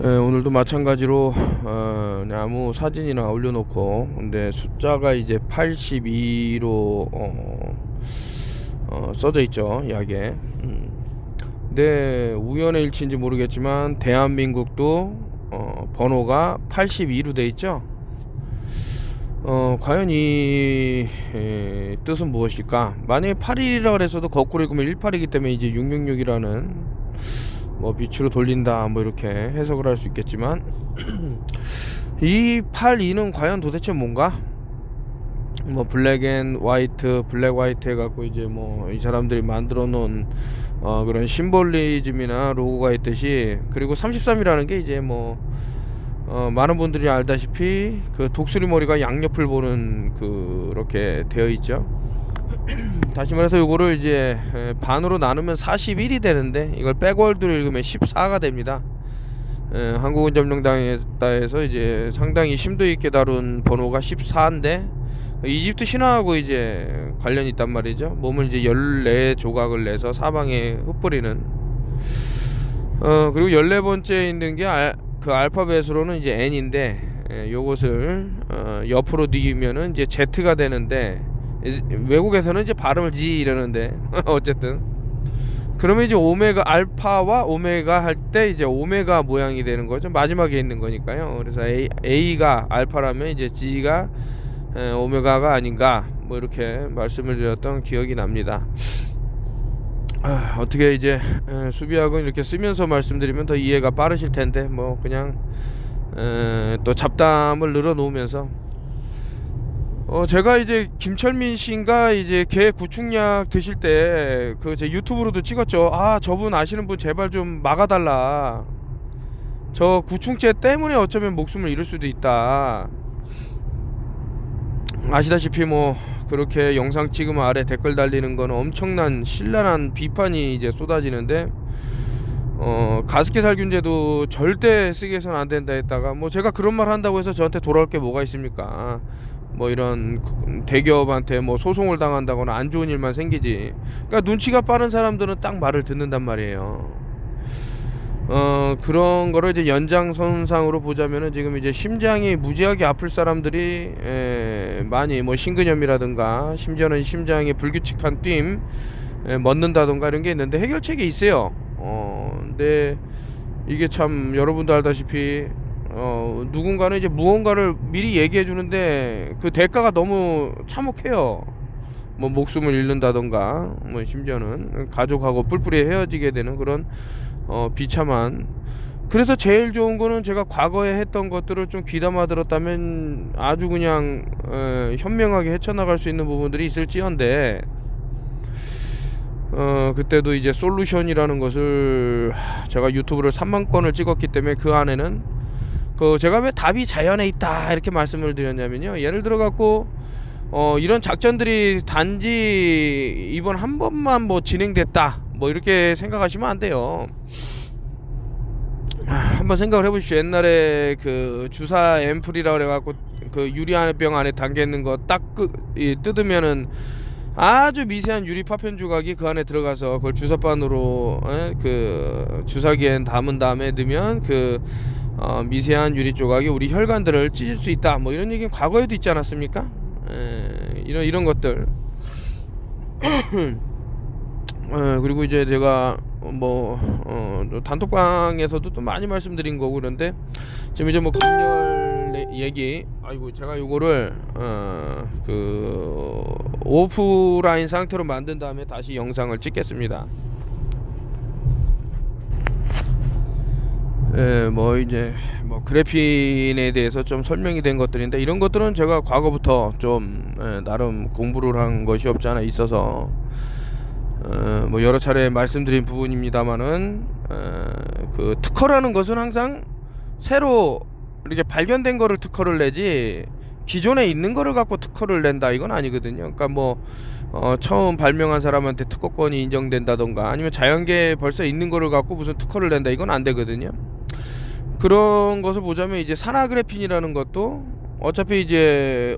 오늘도 마찬가지로 그냥 아무 사진이나 올려놓고, 근데 숫자가 이제 82로 써져 있죠, 약에. 근데 우연의 일치인지 모르겠지만 대한민국도 번호가 82로 돼 있죠. 과연 이 뜻은 무엇일까? 만약에 8일이라 그래서도 거꾸로 읽으면 18이기 때문에 이제 666이라는, 뭐 빛으로 돌린다 뭐 이렇게 해석을 할 수 있겠지만 이 82는 과연 도대체 뭔가? 뭐 블랙 앤 화이트, 블랙 화이트 해갖고 이제 뭐 이 사람들이 만들어 놓은 그런 심볼리즘이나 로고가 있듯이, 그리고 33이라는 게 이제 뭐 많은 분들이 알다시피 그 독수리 머리가 양옆을 보는 그렇게 되어 있죠. 다시 말해서 요거를 이제 반으로 나누면 41이 되는데, 이걸 백월드로 읽으면 14가 됩니다. 한국운전명당에서 이제 상당히 심도 있게 다룬 번호가 14인데, 이집트 신화하고 이제 관련이 있단 말이죠. 몸을 이제 14조각을 내서 사방에 흩뿌리는, 그리고 14번째 있는 게 그 알파벳으로는 이제 N인데, 요것을 옆으로 뒤우면은 이제 Z가 되는데, 외국에서는 이제 발음을 G 이러는데 어쨌든 그러면 이제 오메가, 알파와 오메가 할 때 이제 오메가 모양이 되는 거죠. 마지막에 있는 거니까요. 그래서 A가 알파라면 이제 G가 오메가가 아닌가, 뭐 이렇게 말씀을 드렸던 기억이 납니다. 어떻게 이제 수비학은 이렇게 쓰면서 말씀드리면 더 이해가 빠르실 텐데, 뭐 그냥 또 잡담을 늘어놓으면서, 제가 이제 김철민 씨인가 이제 개 구충약 드실 때 그 제 유튜브로도 찍었죠. 저분 아시는 분 제발 좀 막아달라. 저 구충제 때문에 어쩌면 목숨을 잃을 수도 있다. 아시다시피 뭐 그렇게 영상 찍으면 아래 댓글 달리는 건 엄청난 신랄한 비판이 이제 쏟아지는데, 가습기 살균제도 절대 쓰게 해서는 안 된다 했다가, 뭐 제가 그런 말 한다고 해서 저한테 돌아올 게 뭐가 있습니까? 뭐 이런 대기업한테 뭐 소송을 당한다거나 안 좋은 일만 생기지. 그러니까 눈치가 빠른 사람들은 딱 말을 듣는단 말이에요. 그런 거를 이제 연장선상으로 보자면은, 지금 이제 심장이 무지하게 아플 사람들이 많이 뭐 심근염이라든가 심지어는 심장의 불규칙한 뛴, 멎는다든가 이런 게 있는데 해결책이 있어요. 근데 이게 참 여러분도 알다시피 누군가는 이제 무언가를 미리 얘기해 주는데 그 대가가 너무 참혹해요. 뭐 목숨을 잃는다던가, 뭐 심지어는 가족하고 뿔뿔이 헤어지게 되는 그런 비참한. 그래서 제일 좋은 거는 제가 과거에 했던 것들을 좀 귀담아 들었다면 아주 그냥 현명하게 헤쳐나갈 수 있는 부분들이 있을지언데, 그때도 이제 솔루션이라는 것을 제가 유튜브를 3만 건을 찍었기 때문에 그 안에는 제가 왜 답이 자연에 있다 이렇게 말씀을 드렸냐면요, 예를 들어 갖고 이런 작전들이 단지 이번 한 번만 뭐 진행됐다 뭐 이렇게 생각하시면 안 돼요. 한번 생각을 해보십시오. 옛날에 그 주사 앰플이라 그래갖고 그 유리병 안에 담겨 있는 거 딱 뜯으면은 아주 미세한 유리 파편 조각이 그 안에 들어가서 그걸 주사바늘로 그 주사기에 담은 다음에 넣으면 그 미세한 유리 조각이 우리 혈관들을 찢을 수 있다, 뭐 이런 얘기는 과거에도 있지 않았습니까? 이런 것들. 그리고 이제 제가 뭐 단톡방에서도 또 많이 말씀드린 거고, 그런데 지금 이제 뭐 검열 얘기, 아이고 제가 요거를 그 오프라인 상태로 만든 다음에 다시 영상을 찍겠습니다. 뭐 이제 뭐 그래핀에 대해서 좀 설명이 된 것들인데, 이런 것들은 제가 과거부터 좀 나름 공부를 한 것이 없지 않아 있어서 뭐 여러 차례 말씀드린 부분입니다만은, 그 특허라는 것은 항상 새로 이렇게 발견된 거를 특허를 내지 기존에 있는 거를 갖고 특허를 낸다 이건 아니거든요. 그러니까 뭐 처음 발명한 사람한테 특허권이 인정된다던가, 아니면 자연계에 벌써 있는 거를 갖고 무슨 특허를 낸다 이건 안 되거든요. 그런 것을 보자면 이제 산화그래핀이라는 것도 어차피 이제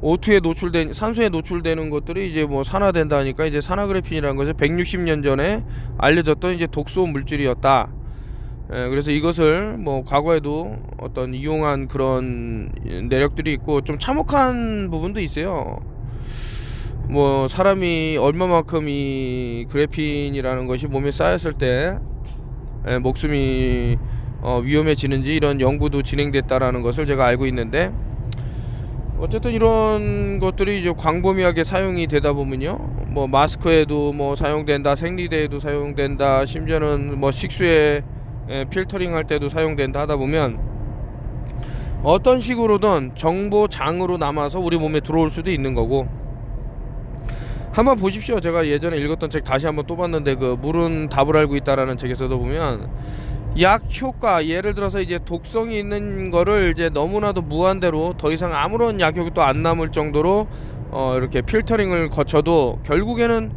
O2에 노출된, 산소에 노출되는 것들이 이제 뭐 산화된다니까, 이제 산화그래핀이라는 것은 160년 전에 알려졌던 이제 독소 물질이었다. 그래서 이것을 뭐 과거에도 어떤 이용한 그런 내력들이 있고 좀 참혹한 부분도 있어요. 뭐 사람이 얼마만큼 이 그래핀이라는 것이 몸에 쌓였을 때 목숨이 위험해지는지 이런 연구도 진행됐다라는 것을 제가 알고 있는데, 어쨌든 이런 것들이 이제 광범위하게 사용이 되다 보면요, 뭐 마스크에도 뭐 사용된다, 생리대에도 사용된다, 심지어는 뭐 식수에 필터링 할 때도 사용된다 하다 보면 어떤 식으로든 정보장으로 남아서 우리 몸에 들어올 수도 있는 거고, 한번 보십시오. 제가 예전에 읽었던 책 다시 한번 또 봤는데, 그 물은 답을 알고 있다라는 책에서도 보면 약 효과, 예를 들어서 이제 독성이 있는 거를 이제 너무나도 무한대로 더 이상 아무런 약효가 또 안 남을 정도로 이렇게 필터링을 거쳐도 결국에는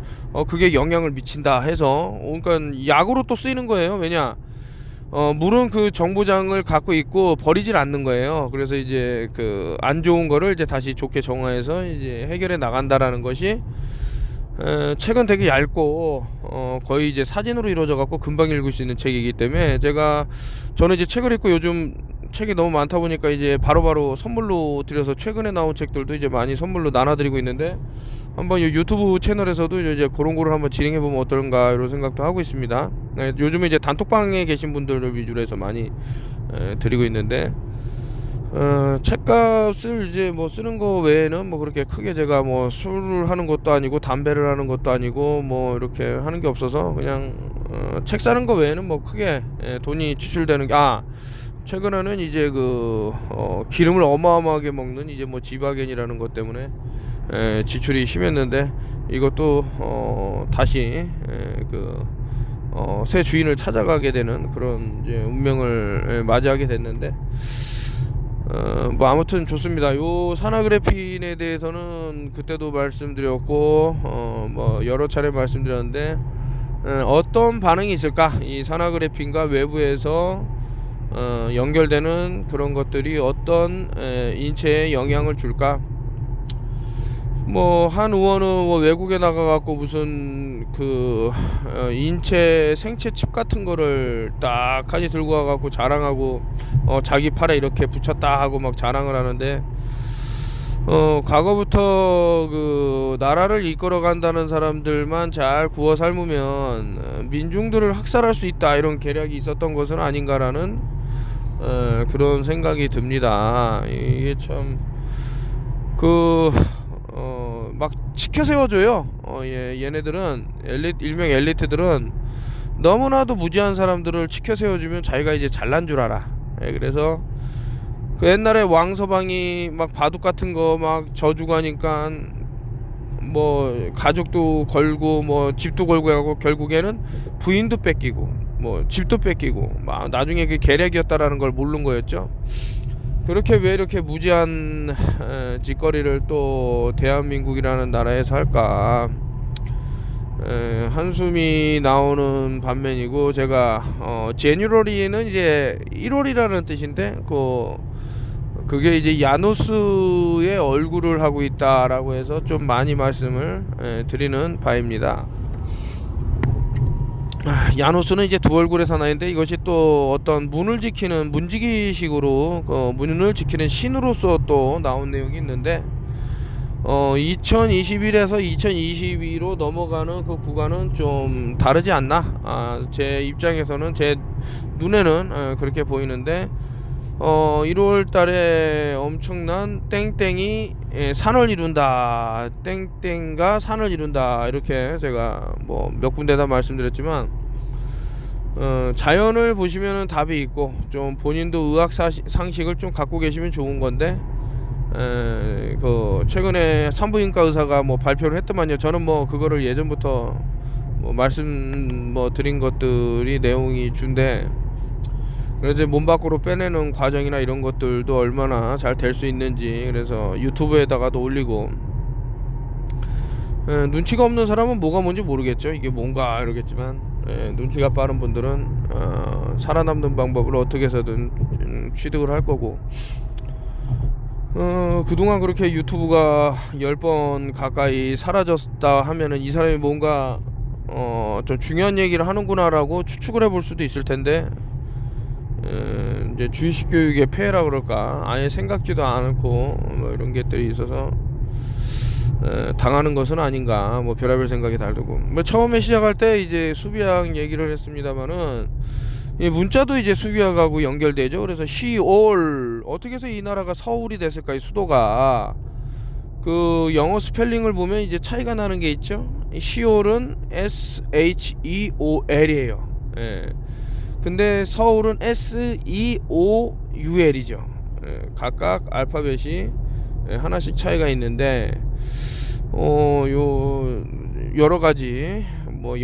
그게 영향을 미친다 해서, 그러니까 약으로 또 쓰이는 거예요. 왜냐, 물은 그 정보장을 갖고 있고 버리질 않는 거예요. 그래서 이제 그 안 좋은 거를 이제 다시 좋게 정화해서 이제 해결해 나간다라는 것이, 책은 되게 얇고 거의 이제 사진으로 이루어져 갖고 금방 읽을 수 있는 책이기 때문에, 저는 이제 책을 읽고 요즘 책이 너무 많다 보니까 이제 바로바로 선물로 드려서 최근에 나온 책들도 이제 많이 선물로 나눠드리고 있는데, 한번 유튜브 채널에서도 이제 그런 거를 한번 진행해 보면 어떨까 이런 생각도 하고 있습니다. 요즘에 이제 단톡방에 계신 분들을 위주로 해서 많이 드리고 있는데, 책값을 이제 뭐 쓰는 거 외에는 뭐 그렇게 크게 제가 뭐 술을 하는 것도 아니고 담배를 하는 것도 아니고 뭐 이렇게 하는 게 없어서, 그냥 책 사는 거 외에는 뭐 크게 돈이 지출되는 게, 최근에는 이제 기름을 어마어마하게 먹는 이제 뭐 지바겐이라는 것 때문에 지출이 심했는데, 이것도 다시 새 주인을 찾아가게 되는 그런 이제 운명을 맞이하게 됐는데, 뭐 아무튼 좋습니다. 요 산화그래핀에 대해서는 그때도 말씀드렸고 뭐 여러 차례 말씀드렸는데, 어떤 반응이 있을까, 이 산화그래핀과 외부에서 연결되는 그런 것들이 어떤 인체에 영향을 줄까. 뭐 한 의원은 뭐 외국에 나가갖고 무슨 인체 생체 칩 같은 거를 딱하니 들고 와갖고 자랑하고 자기 팔에 이렇게 붙였다 하고 막 자랑을 하는데, 과거부터 나라를 이끌어 간다는 사람들만 잘 구워 삶으면 민중들을 학살할 수 있다, 이런 계략이 있었던 것은 아닌가라는 그런 생각이 듭니다. 이게 참 막 치켜 세워줘요. 얘네들은 일명 엘리트들은 너무나도 무지한 사람들을 치켜 세워주면 자기가 이제 잘난 줄 알아. 그래서 그 옛날에 왕서방이 막 바둑 같은 거 막 져주고 하니까 뭐 가족도 걸고 뭐 집도 걸고 해가고 결국에는 부인도 뺏기고 뭐 집도 뺏기고 막 나중에 그 계략이었다라는 걸 모르는 거였죠. 그렇게 왜 이렇게 무지한 짓거리를 또 대한민국이라는 나라에서 할까, 한숨이 나오는 반면이고, 제가 제뉴러리는 이제 1월이라는 뜻인데 그게 이제 야노스의 얼굴을 하고 있다라고 해서 좀 많이 말씀을 드리는 바입니다. 야노스는 이제 두 얼굴의 사나이인데, 이것이 또 어떤 문을 지키는 문지기식으로 문을 지키는 신으로서 또 나온 내용이 있는데, 2021에서 2022로 넘어가는 그 구간은 좀 다르지 않나, 제 입장에서는, 제 눈에는 그렇게 보이는데, 1월 달에 엄청난 땡땡이 산을 이룬다, 땡땡과 산을 이룬다, 이렇게 제가 뭐 몇 군데다 말씀드렸지만, 자연을 보시면은 답이 있고, 좀 본인도 의학 상식을 좀 갖고 계시면 좋은 건데, 최근에 산부인과 의사가 뭐 발표를 했더만요. 저는 뭐 그거를 예전부터 뭐 말씀 드린 것들이 내용이 준데, 그래서 몸 밖으로 빼내는 과정이나 이런 것들도 얼마나 잘 될 수 있는지, 그래서 유튜브에다가도 올리고, 눈치가 없는 사람은 뭐가 뭔지 모르겠죠. 이게 뭔가 이러겠지만, 눈치가 빠른 분들은 살아남는 방법을 어떻게 해서든 취득을 할 거고, 그동안 그렇게 유튜브가 10번 가까이 사라졌다 하면은 이 사람이 뭔가 좀 중요한 얘기를 하는구나 라고 추측을 해볼 수도 있을 텐데, 이제 주의식 교육의 폐해라 그럴까, 아예 생각지도 않고 뭐 이런 것들이 있어서 당하는 것은 아닌가, 뭐 별의별 생각이 다르고. 뭐 처음에 시작할 때 이제 수비학 얘기를 했습니다만은 이 문자도 이제 수비학하고 연결되죠. 그래서 시올, 어떻게 해서 이 나라가 서울이 됐을까, 이 수도가. 그 영어 스펠링을 보면 이제 차이가 나는 게 있죠. 시올은 SHEOL이에요. 예. 근데 서울은 SEOUL이죠. 예. 각각 알파벳이 하나씩 차이가 있는데 요 여러 가지 뭐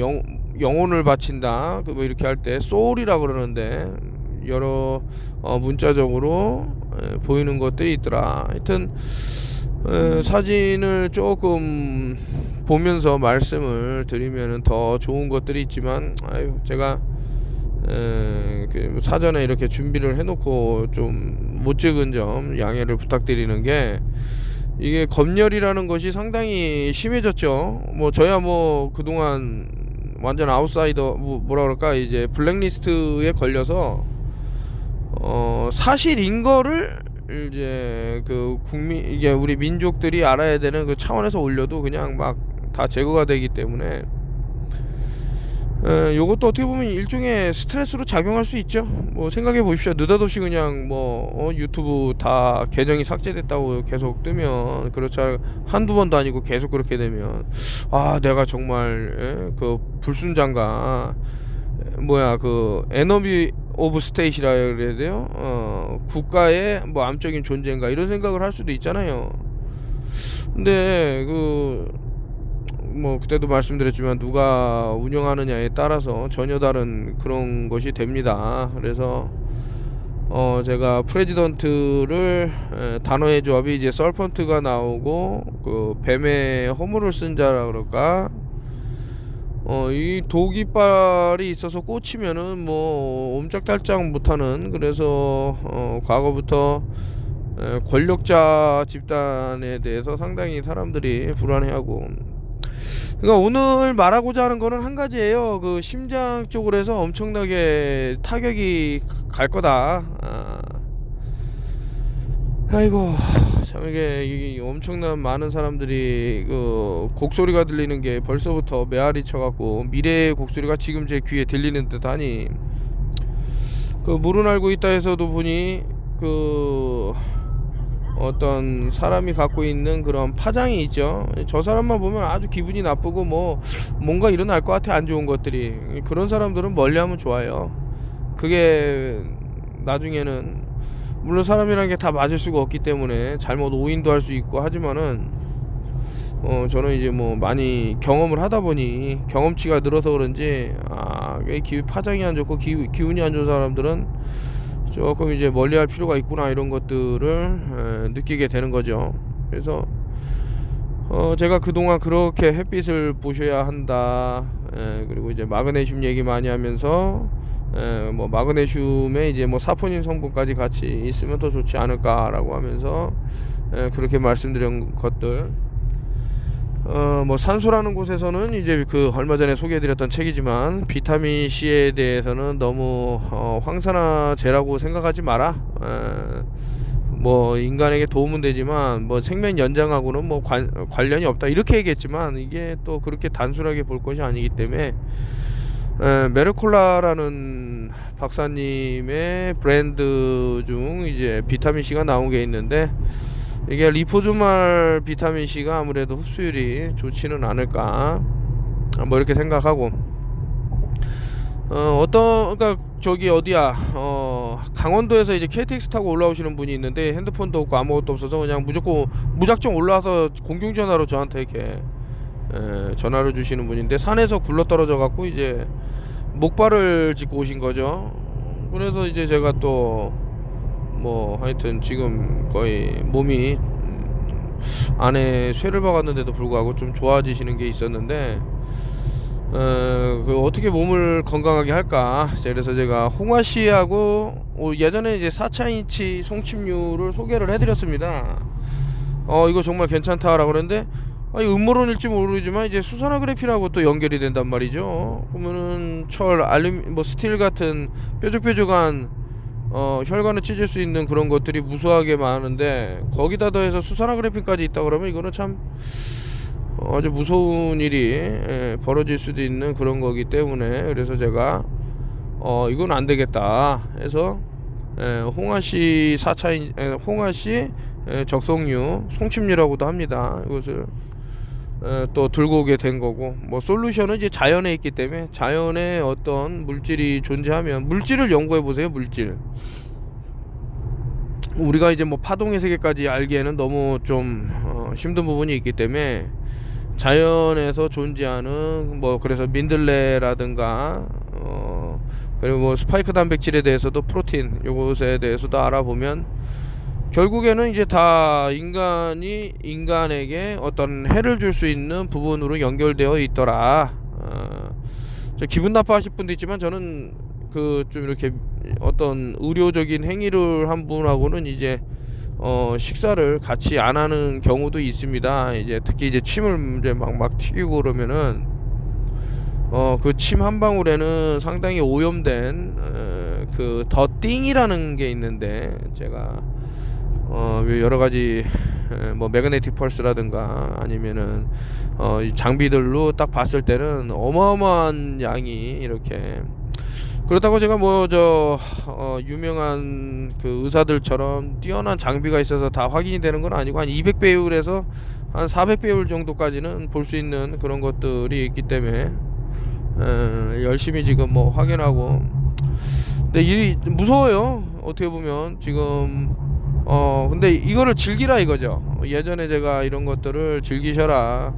영혼을 바친다 뭐 이렇게 할 때 소울이라고 그러는데 여러 문자적으로 보이는 것들이 있더라. 하여튼 사진을 조금 보면서 말씀을 드리면은 더 좋은 것들이 있지만, 아유, 제가 그 사전에 이렇게 준비를 해놓고 좀 못 찍은 점 양해를 부탁드리는 게, 이게 검열이라는 것이 상당히 심해졌죠. 뭐 저야 뭐 그동안 완전 아웃사이더, 뭐라 그럴까, 이제 블랙리스트에 걸려서 사실인 거를 이제 그 이게 우리 민족들이 알아야 되는 그 차원에서 올려도 그냥 막 다 제거가 되기 때문에 요것도 어떻게 보면 일종의 스트레스로 작용할 수 있죠. 뭐 생각해 보십시오. 느닷없이 그냥 뭐 유튜브 다 계정이 삭제됐다고 계속 뜨면, 그렇지, 한두 번도 아니고 계속 그렇게 되면, 아, 내가 정말 그 불순장가, 뭐야, 그 에너미 오브 스테이트라 그래야 돼요. 국가의 뭐 암적인 존재인가, 이런 생각을 할 수도 있잖아요. 근데 뭐 그때도 말씀드렸지만 누가 운영하느냐에 따라서 전혀 다른 그런 것이 됩니다. 그래서 제가 프레지던트를 단어의 조합이 이제 설펀트가 나오고 그 뱀의 허물을 쓴 자라 그럴까, 이 독이빨이 있어서 꽂히면은 뭐 옴짝달짝 못하는, 그래서 과거부터 권력자 집단에 대해서 상당히 사람들이 불안해하고. 그러니까 오늘 말하고자 하는 거는 한 가지예요. 그 심장 쪽으로 해서 엄청나게 타격이 갈 거다. 아이고, 참 이게 엄청난 많은 사람들이 그 곡소리가 들리는 게 벌써부터 메아리 쳐갖고, 미래의 곡소리가 지금 제 귀에 들리는 듯하니, 그 물은 알고 있다 해서도 보니 그 어떤 사람이 갖고 있는 그런 파장이 있죠. 저 사람만 보면 아주 기분이 나쁘고 뭐 뭔가 일어날 것 같아, 안 좋은 것들이. 그런 사람들은 멀리하면 좋아요. 그게 나중에는, 물론 사람이라는 게 다 맞을 수가 없기 때문에 잘못 오인도 할 수 있고 하지만은 저는 이제 뭐 많이 경험을 하다 보니 경험치가 늘어서 그런지, 파장이 안 좋고 기운이 안 좋은 사람들은 조금 이제 멀리할 필요가 있구나, 이런 것들을 느끼게 되는 거죠. 그래서 제가 그동안 그렇게 햇빛을 보셔야 한다, 그리고 이제 마그네슘 얘기 많이 하면서 뭐 마그네슘에 이제 뭐 사포닌 성분까지 같이 있으면 더 좋지 않을까라고 하면서 그렇게 말씀드린 것들, 뭐 산소라는 곳에서는 이제 그 얼마 전에 소개해드렸던 책이지만, 비타민 C에 대해서는 너무 황산화제라고 생각하지 마라. 뭐 인간에게 도움은 되지만 뭐 생명 연장하고는 뭐 관련이 없다, 이렇게 얘기했지만, 이게 또 그렇게 단순하게 볼 것이 아니기 때문에 메르콜라라는 박사님의 브랜드 중 이제 비타민 C가 나온 게 있는데, 이게 리포소말 비타민 C가 아무래도 흡수율이 좋지는 않을까, 뭐 이렇게 생각하고, 그러니까 저기 어디야, 강원도에서 이제 KTX 타고 올라오시는 분이 있는데, 핸드폰도 없고 아무것도 없어서 그냥 무작정 올라와서 공중전화로 저한테 이렇게 전화를 주시는 분인데, 산에서 굴러 떨어져 갖고 이제 목발을 짚고 오신 거죠. 그래서 이제 제가 또 뭐 하여튼 지금 거의 몸이 안에 쇠를 박았는데도 불구하고 좀 좋아지시는 게 있었는데, 그 어떻게 몸을 건강하게 할까. 그래서 제가 홍화씨하고 예전에 이제 4차인치 송침류를 소개를 해드렸습니다. 이거 정말 괜찮다라고 그랬는데, 음모론일지 모르지만 이제 수산화그래피라고 또 연결이 된단 말이죠. 그러면은 철, 알루미늄, 뭐 스틸 같은 뾰족뾰족한 혈관을 찢을 수 있는 그런 것들이 무수하게 많은데 거기다 더해서 수산화 그래핀까지 있다 그러면 이거는 참 아주 무서운 일이 벌어질 수도 있는 그런 거기 때문에, 그래서 제가 이건 안 되겠다 해서 홍화씨 4차인 홍화씨 적성류 송침류라고도 합니다. 이것을 또 들고 오게 된 거고, 뭐 솔루션은 이제 자연에 있기 때문에 자연에 어떤 물질이 존재하면 물질을 연구해 보세요. 물질, 우리가 이제 뭐 파동의 세계까지 알기에는 너무 좀 힘든 부분이 있기 때문에 자연에서 존재하는 뭐 그래서 민들레라든가 그리고 뭐 스파이크 단백질에 대해서도 프로틴 요것에 대해서도 알아보면 결국에는 이제 다 인간이 인간에게 어떤 해를 줄 수 있는 부분으로 연결되어 있더라. 저 기분 나빠하실 분도 있지만 저는 그 좀 이렇게 어떤 의료적인 행위를 한 분하고는 이제 식사를 같이 안 하는 경우도 있습니다. 이제 특히 이제 침을 이제 막 튀기고 그러면은 그 침 한 방울에는 상당히 오염된 그 더띵이라는 게 있는데, 제가 여러 가지 뭐 매그네틱 펄스라든가 아니면은 장비들로 딱 봤을 때는 어마어마한 양이 이렇게, 그렇다고 제가 뭐 유명한 그 의사들처럼 뛰어난 장비가 있어서 다 확인이 되는 건 아니고 한 200배율에서 한 400배율 정도까지는 볼 수 있는 그런 것들이 있기 때문에 열심히 지금 뭐 확인하고. 근데 일이 무서워요, 어떻게 보면 지금. 근데 이거를 즐기라 이거죠. 예전에 제가 이런 것들을 즐기셔라,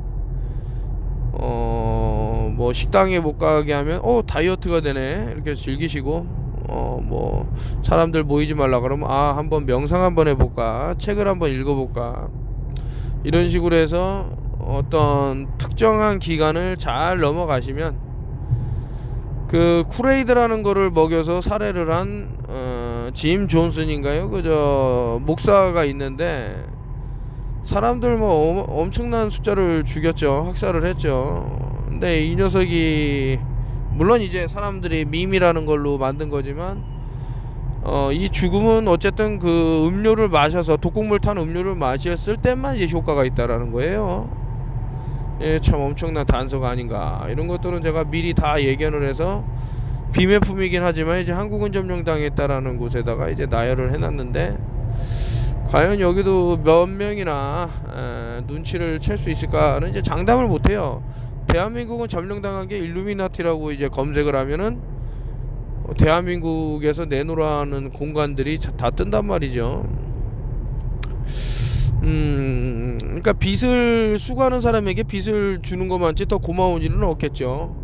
뭐 식당에 못 가게 하면 다이어트가 되네 이렇게 즐기시고, 뭐 사람들 모이지 말라 그러면 한번 명상 한번 해볼까, 책을 한번 읽어볼까, 이런 식으로 해서 어떤 특정한 기간을 잘 넘어가시면, 그 쿠레이드라는 거를 먹여서 살해를 한 짐 존슨인가요? 그저 목사가 있는데 사람들 뭐 엄청난 숫자를 죽였죠. 학살을 했죠. 근데 이 녀석이 물론 이제 사람들이 밈이라는 걸로 만든 거지만 이 죽음은 어쨌든 그 음료를 마셔서 독극물 탄 음료를 마셨을 때만 이제 효과가 있다라는 거예요. 예, 참 엄청난 단서가 아닌가. 이런 것들은 제가 미리 다 예견을 해서 비매품이긴 하지만 이제 한국은 점령당했다라는 곳에다가 이제 나열을 해놨는데, 과연 여기도 몇 명이나 눈치를 챌 수 있을까는 이제 장담을 못해요. 대한민국은 점령당한 게 일루미나티라고 이제 검색을 하면은 대한민국에서 내놓으라는 공간들이 다 뜬단 말이죠. 그러니까 빚을 수고하는 사람에게 빚을 주는 것만치 더 고마운 일은 없겠죠.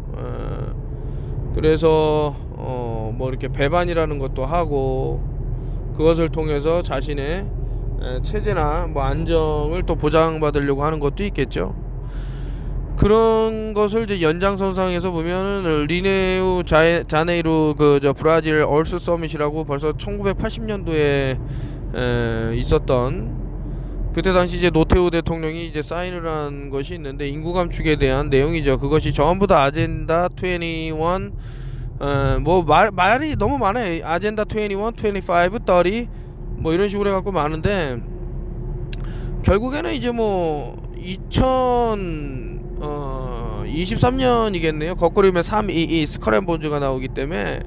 그래서 뭐 이렇게 배반이라는 것도 하고, 그것을 통해서 자신의 체제나 뭐 안정을 또 보장받으려고 하는 것도 있겠죠. 그런 것을 이제 연장선상에서 보면은 리네우 자네이루 브라질 얼스 서밋이라고 벌써 1980년도에 있었던, 그때 당시 이제 노태우 대통령이 이제 사인을 한 것이 있는데 인구 감축에 대한 내용이죠. 그것이 전부 다 아젠다 21, 뭐 말이 너무 많아요. 아젠다 21, 25, 30 뭐 이런 식으로 해갖고 많은데, 결국에는 이제 뭐 2023년이겠네요. 거꾸로면 322 스크램본즈가 나오기 때문에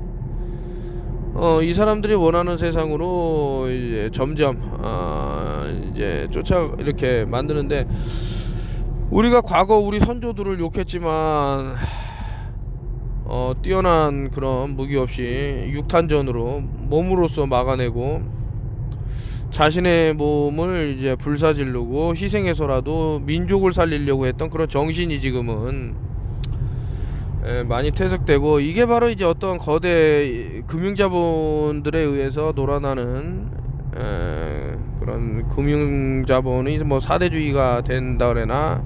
이 사람들이 원하는 세상으로 이제 점점 이제 이렇게 만드는데, 우리가 과거 우리 선조들을 욕했지만 뛰어난 그런 무기 없이 육탄전으로 몸으로써 막아내고 자신의 몸을 이제 불사지르고 희생해서라도 민족을 살리려고 했던 그런 정신이 지금은 많이 퇴색되고, 이게 바로 이제 어떤 거대 금융자본들에 의해서 놀아나는 그런 금융자본이 뭐 사대주의가 된다 그래나,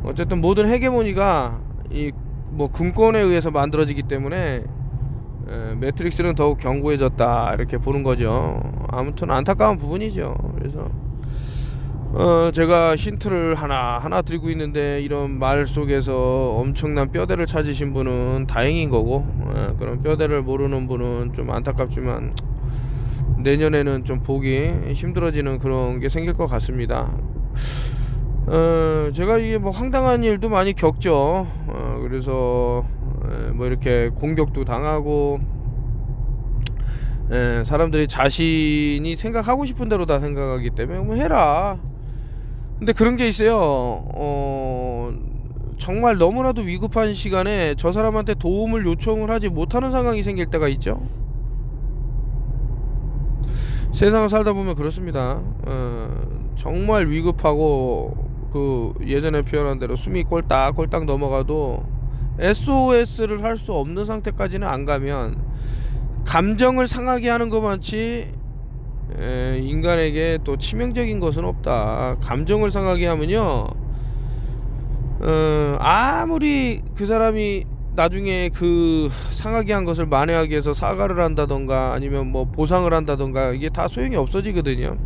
어쨌든 모든 헤게모니가 이 뭐 금권에 의해서 만들어지기 때문에 매트릭스는 더욱 견고해졌다 이렇게 보는 거죠. 아무튼 안타까운 부분이죠. 그래서 제가 힌트를 하나 드리고 있는데 이런 말 속에서 엄청난 뼈대를 찾으신 분은 다행인 거고, 그런 뼈대를 모르는 분은 좀 안타깝지만 내년에는 좀 보기 힘들어지는 그런 게 생길 것 같습니다. 제가 이게 뭐 황당한 일도 많이 겪죠. 그래서 뭐 이렇게 공격도 당하고, 사람들이 자신이 생각하고 싶은 대로 다 생각하기 때문에 뭐 해라. 근데 그런 게 있어요. 정말 너무나도 위급한 시간에 저 사람한테 도움을 요청을 하지 못하는 상황이 생길 때가 있죠. 세상을 살다 보면 그렇습니다. 정말 위급하고 그 예전에 표현한 대로 숨이 꼴딱꼴딱 넘어가도 SOS를 할 수 없는 상태까지는 안 가면 감정을 상하게 하는 것만치 인간에게 또 치명적인 것은 없다. 감정을 상하게 하면요, 아무리 그 사람이 나중에 그 상하게 한 것을 만회하기 위해서 사과를 한다던가 아니면 뭐 보상을 한다던가 이게 다 소용이 없어지거든요.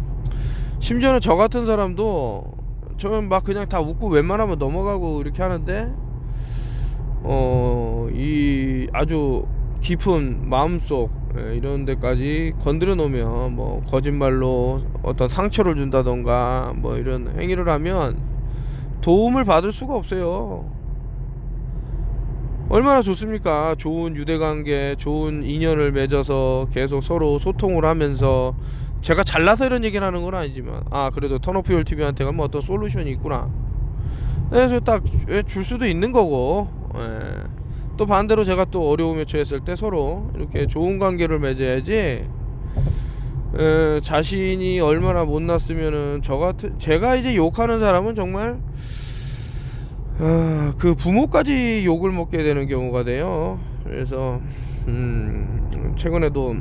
심지어는 저 같은 사람도 저는 막 그냥 다 웃고 웬만하면 넘어가고 이렇게 하는데, 이 아주 깊은 마음속 이런 데까지 건드려 놓으면 뭐 거짓말로 어떤 상처를 준다던가 뭐 이런 행위를 하면 도움을 받을 수가 없어요. 얼마나 좋습니까? 좋은 유대관계, 좋은 인연을 맺어서 계속 서로 소통을 하면서, 제가 잘나서 이런 얘기를 하는 건 아니지만 그래도 턴오프 TV한테 가면 어떤 솔루션이 있구나, 그래서 딱 줄 수도 있는 거고, 또 반대로 제가 또 어려움에 처했을 때 서로 이렇게 좋은 관계를 맺어야지. 자신이 얼마나 못났으면은 제가 이제 욕하는 사람은 정말 그 부모까지 욕을 먹게 되는 경우가 돼요. 그래서 최근에도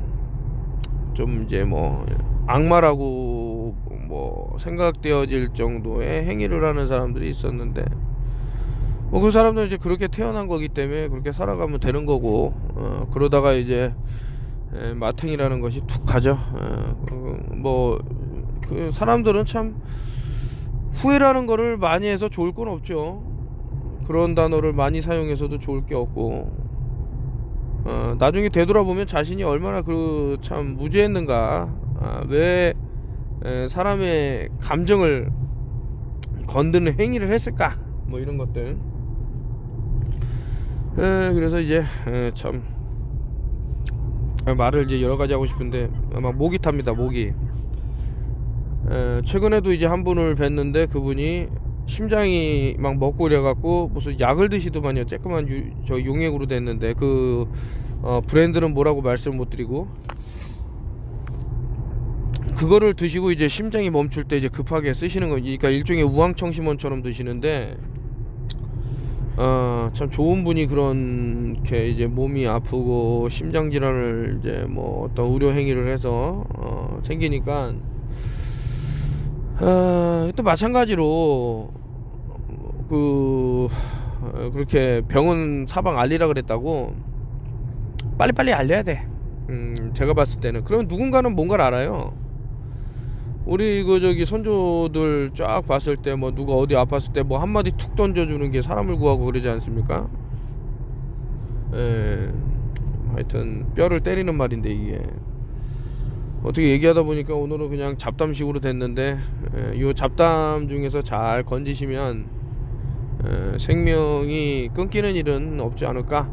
좀 이제 뭐 악마라고 뭐 생각되어질 정도의 행위를 하는 사람들이 있었는데, 뭐 그 사람들은 이제 그렇게 태어난 거기 때문에 그렇게 살아가면 되는 거고, 그러다가 이제 마탱이라는 것이 툭 가죠. 뭐 그 사람들은 참 후회라는 거를 많이 해서 좋을 건 없죠. 그런 단어를 많이 사용해서도 좋을 게 없고, 나중에 되돌아보면 자신이 얼마나 그 참 무죄했는가, 왜 사람의 감정을 건드는 행위를 했을까, 뭐 이런 것들. 그래서 이제 참 말을 이제 여러 가지 하고 싶은데 막 목이 탑니다, 목이. 최근에도 이제 한 분을 뵀는데 그분이 심장이 막 먹고 이래갖고 무슨 약을 드시더만요. 쬐끄만 저 용액으로 됐는데 그 브랜드는 뭐라고 말씀 못 드리고, 그거를 드시고 이제 심장이 멈출 때 이제 급하게 쓰시는 거, 그러니까 일종의 우황청심원처럼 드시는데, 참 좋은 분이 그렇게 이제 몸이 아프고 심장 질환을 이제 뭐 어떤 의료 행위를 해서 생기니까, 또 마찬가지로 그렇게 병원 사방 알리라 그랬다고 빨리빨리 알려야 돼. 제가 봤을 때는 그러면 누군가는 뭔가를 알아요. 우리 저기 선조들 쫙 봤을 때 뭐 누가 어디 아팠을 때 뭐 한마디 툭 던져주는 게 사람을 구하고 그러지 않습니까? 하여튼 뼈를 때리는 말인데 이게 어떻게 얘기하다 보니까 오늘은 그냥 잡담식으로 됐는데, 이 잡담 중에서 잘 건지시면 생명이 끊기는 일은 없지 않을까.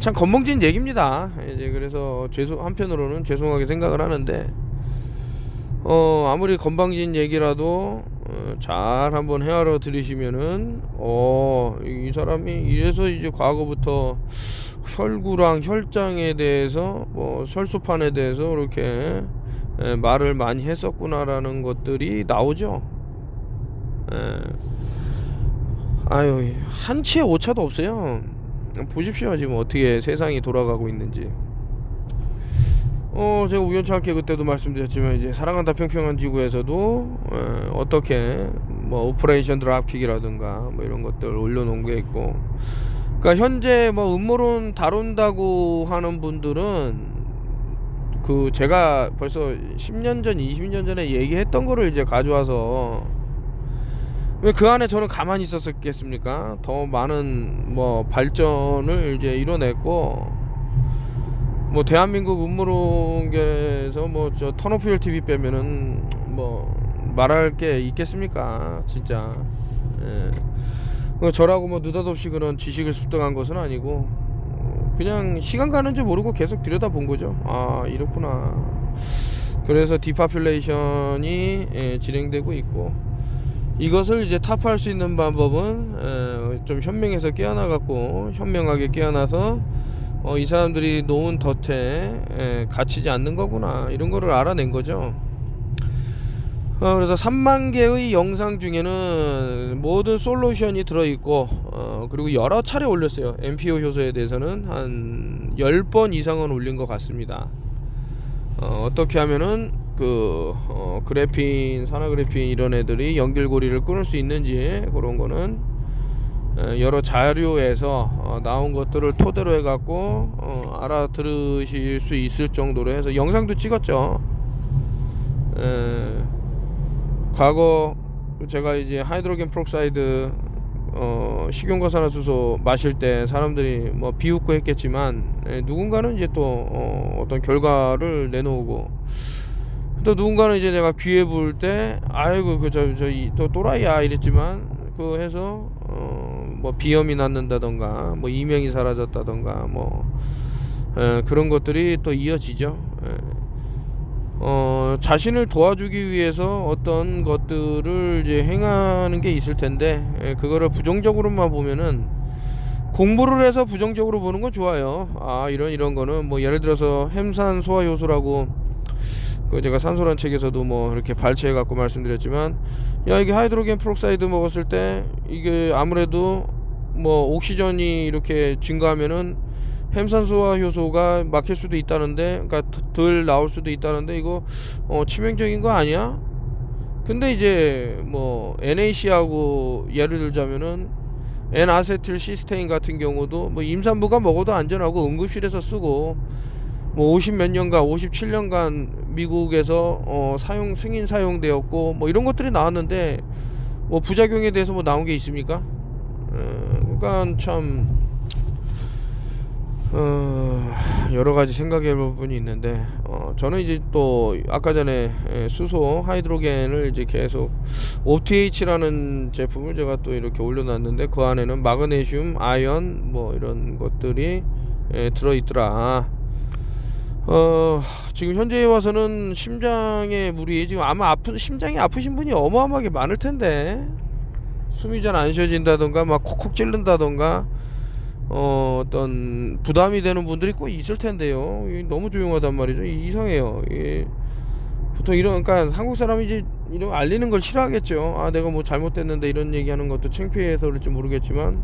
참 건방진 얘기입니다. 이제 그래서 한편으로는 죄송하게 생각을 하는데, 아무리 건방진 얘기라도 잘 한번 헤아려 들으시면은 이 사람이 이래서 이제 과거부터 혈구랑 혈장에 대해서 뭐 혈소판에 대해서 이렇게 말을 많이 했었구나라는 것들이 나오죠. 아유, 한치의 오차도 없어요. 보십시오 지금 어떻게 세상이 돌아가고 있는지. 제가 우연찮게 그때도 말씀드렸지만 이제 사랑한다 평평한 지구에서도 어떻게 뭐 오퍼레이션 드랍킥이라든가 뭐 이런 것들 올려놓은 게 있고, 그러니까 현재 뭐 음모론 다룬다고 하는 분들은 그 제가 벌써 10년 전 20년 전에 얘기했던 거를 이제 가져와서 왜 그 안에 저는 가만히 있었겠습니까? 더 많은 뭐 발전을 이제 이뤄냈고, 뭐 대한민국 음모론계에서 뭐 저 턴오프힐 TV 빼면은 뭐 말할 게 있겠습니까? 진짜. 예. 뭐 저라고 뭐 느닷없이 그런 지식을 습득한 것은 아니고, 그냥 시간 가는 줄 모르고 계속 들여다본 거죠. 아, 이렇구나. 그래서 디파퓰레이션이 진행되고 있고, 이것을 이제 타파할 수 있는 방법은 좀 현명해서 깨어나갖고, 현명하게 깨어나서 이 사람들이 놓은 덫에 갇히지 않는 거구나, 이런 거를 알아낸 거죠. 그래서 3만 개의 영상 중에는 모든 솔루션이 들어있고, 그리고 여러 차례 올렸어요. MPO 효소에 대해서는 한 10번 이상은 올린 것 같습니다. 어떻게 하면은 그래핀, 산화그래핀 이런 애들이 연결고리를 끊을 수 있는지, 그런 거는 여러 자료에서 나온 것들을 토대로 해갖고 알아들으실 수 있을 정도로 해서 영상도 찍었죠. 과거 제가 이제 하이드로겐 프록사이드 식용과산화수소 마실 때 사람들이 뭐 비웃고 했겠지만, 누군가는 이제 또 어떤 결과를 내놓고, 또 누군가는 이제 내가 귀에 부을 때 아이고 또 또라이야 이랬지만, 그 해서 뭐 비염이 낫는다던가, 뭐 이명이 사라졌다던가, 뭐 그런 것들이 또 이어지죠. 자신을 도와주기 위해서 어떤 것들을 이제 행하는 게 있을 텐데, 그거를 부정적으로만 보면은, 공부를 해서 부정적으로 보는 건 좋아요. 아, 이런 거는 뭐 예를 들어서 햄산 소화 효소라고, 그 제가 산소란 책에서도 뭐 이렇게 발췌해 갖고 말씀드렸지만, 야, 이게 하이드로겐 프록사이드 먹었을 때 이게 아무래도 뭐 옥시전이 이렇게 증가하면은 햄산소화 효소가 막힐 수도 있다는데, 그러니까 덜 나올 수도 있다는데, 이거 치명적인 거 아니야? 근데 이제 뭐 NAC하고 예를 들자면은 N아세틸 시스테인 같은 경우도 뭐 임산부가 먹어도 안전하고 응급실에서 쓰고, 뭐 50몇 년간 57년간 미국에서 사용 승인 사용되었고, 뭐 이런 것들이 나왔는데, 뭐 부작용에 대해서 뭐 나온 게 있습니까? 그러니까 참 여러 가지 생각해 볼 부분이 있는데, 저는 이제 또 아까 전에 수소 하이드로겐을 이제 계속 OTH라는 제품을 제가 또 이렇게 올려놨는데, 그 안에는 마그네슘, 아연 뭐 이런 것들이 들어있더라. 지금 현재에 와서는 심장에 물이, 지금 아마 심장이 아프신 분이 어마어마하게 많을 텐데, 숨이 잘 안 쉬어진다던가, 막 콕콕 찔른다던가, 어떤 부담이 되는 분들이 꼭 있을 텐데요. 너무 조용하단 말이죠. 이상해요. 보통 그러니까 한국 사람이 이제 이런 거 알리는 걸 싫어하겠죠. 아, 내가 뭐 잘못됐는데 이런 얘기하는 것도 창피해서 그럴지 모르겠지만,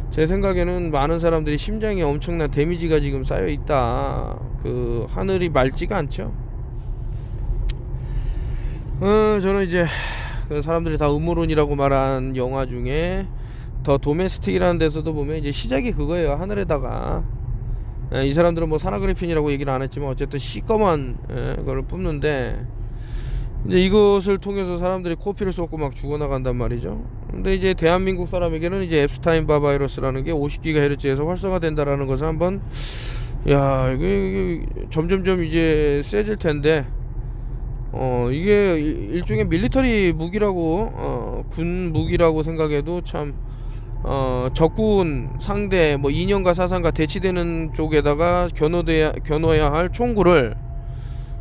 제 생각에는 많은 사람들이 심장에 엄청난 데미지가 지금 쌓여 있다. 그 하늘이 맑지가 않죠. 저는 이제 그 사람들이 다 음모론이라고 말한 영화 중에 더 도메스틱이라는 데서도 보면 이제 시작이 그거예요. 하늘에다가 이 사람들은 뭐 산화그래핀이라고 얘기를 안 했지만 어쨌든 시꺼먼 그걸 뿜는데, 이제 이것을 통해서 사람들이 코피를 쏟고 막 죽어나간단 말이죠. 근데 이제 대한민국 사람에게는 이제 엡스타인 바 바이러스라는 게 50GHz에서 활성화된다라는 것을 한번, 야, 이게 점점점 이제 세질 텐데, 이게 일종의 밀리터리 무기라고, 군 무기라고 생각해도 참, 적군 상대 뭐 이념과 사상과 대치되는 쪽에다가 겨눠야 할 총구를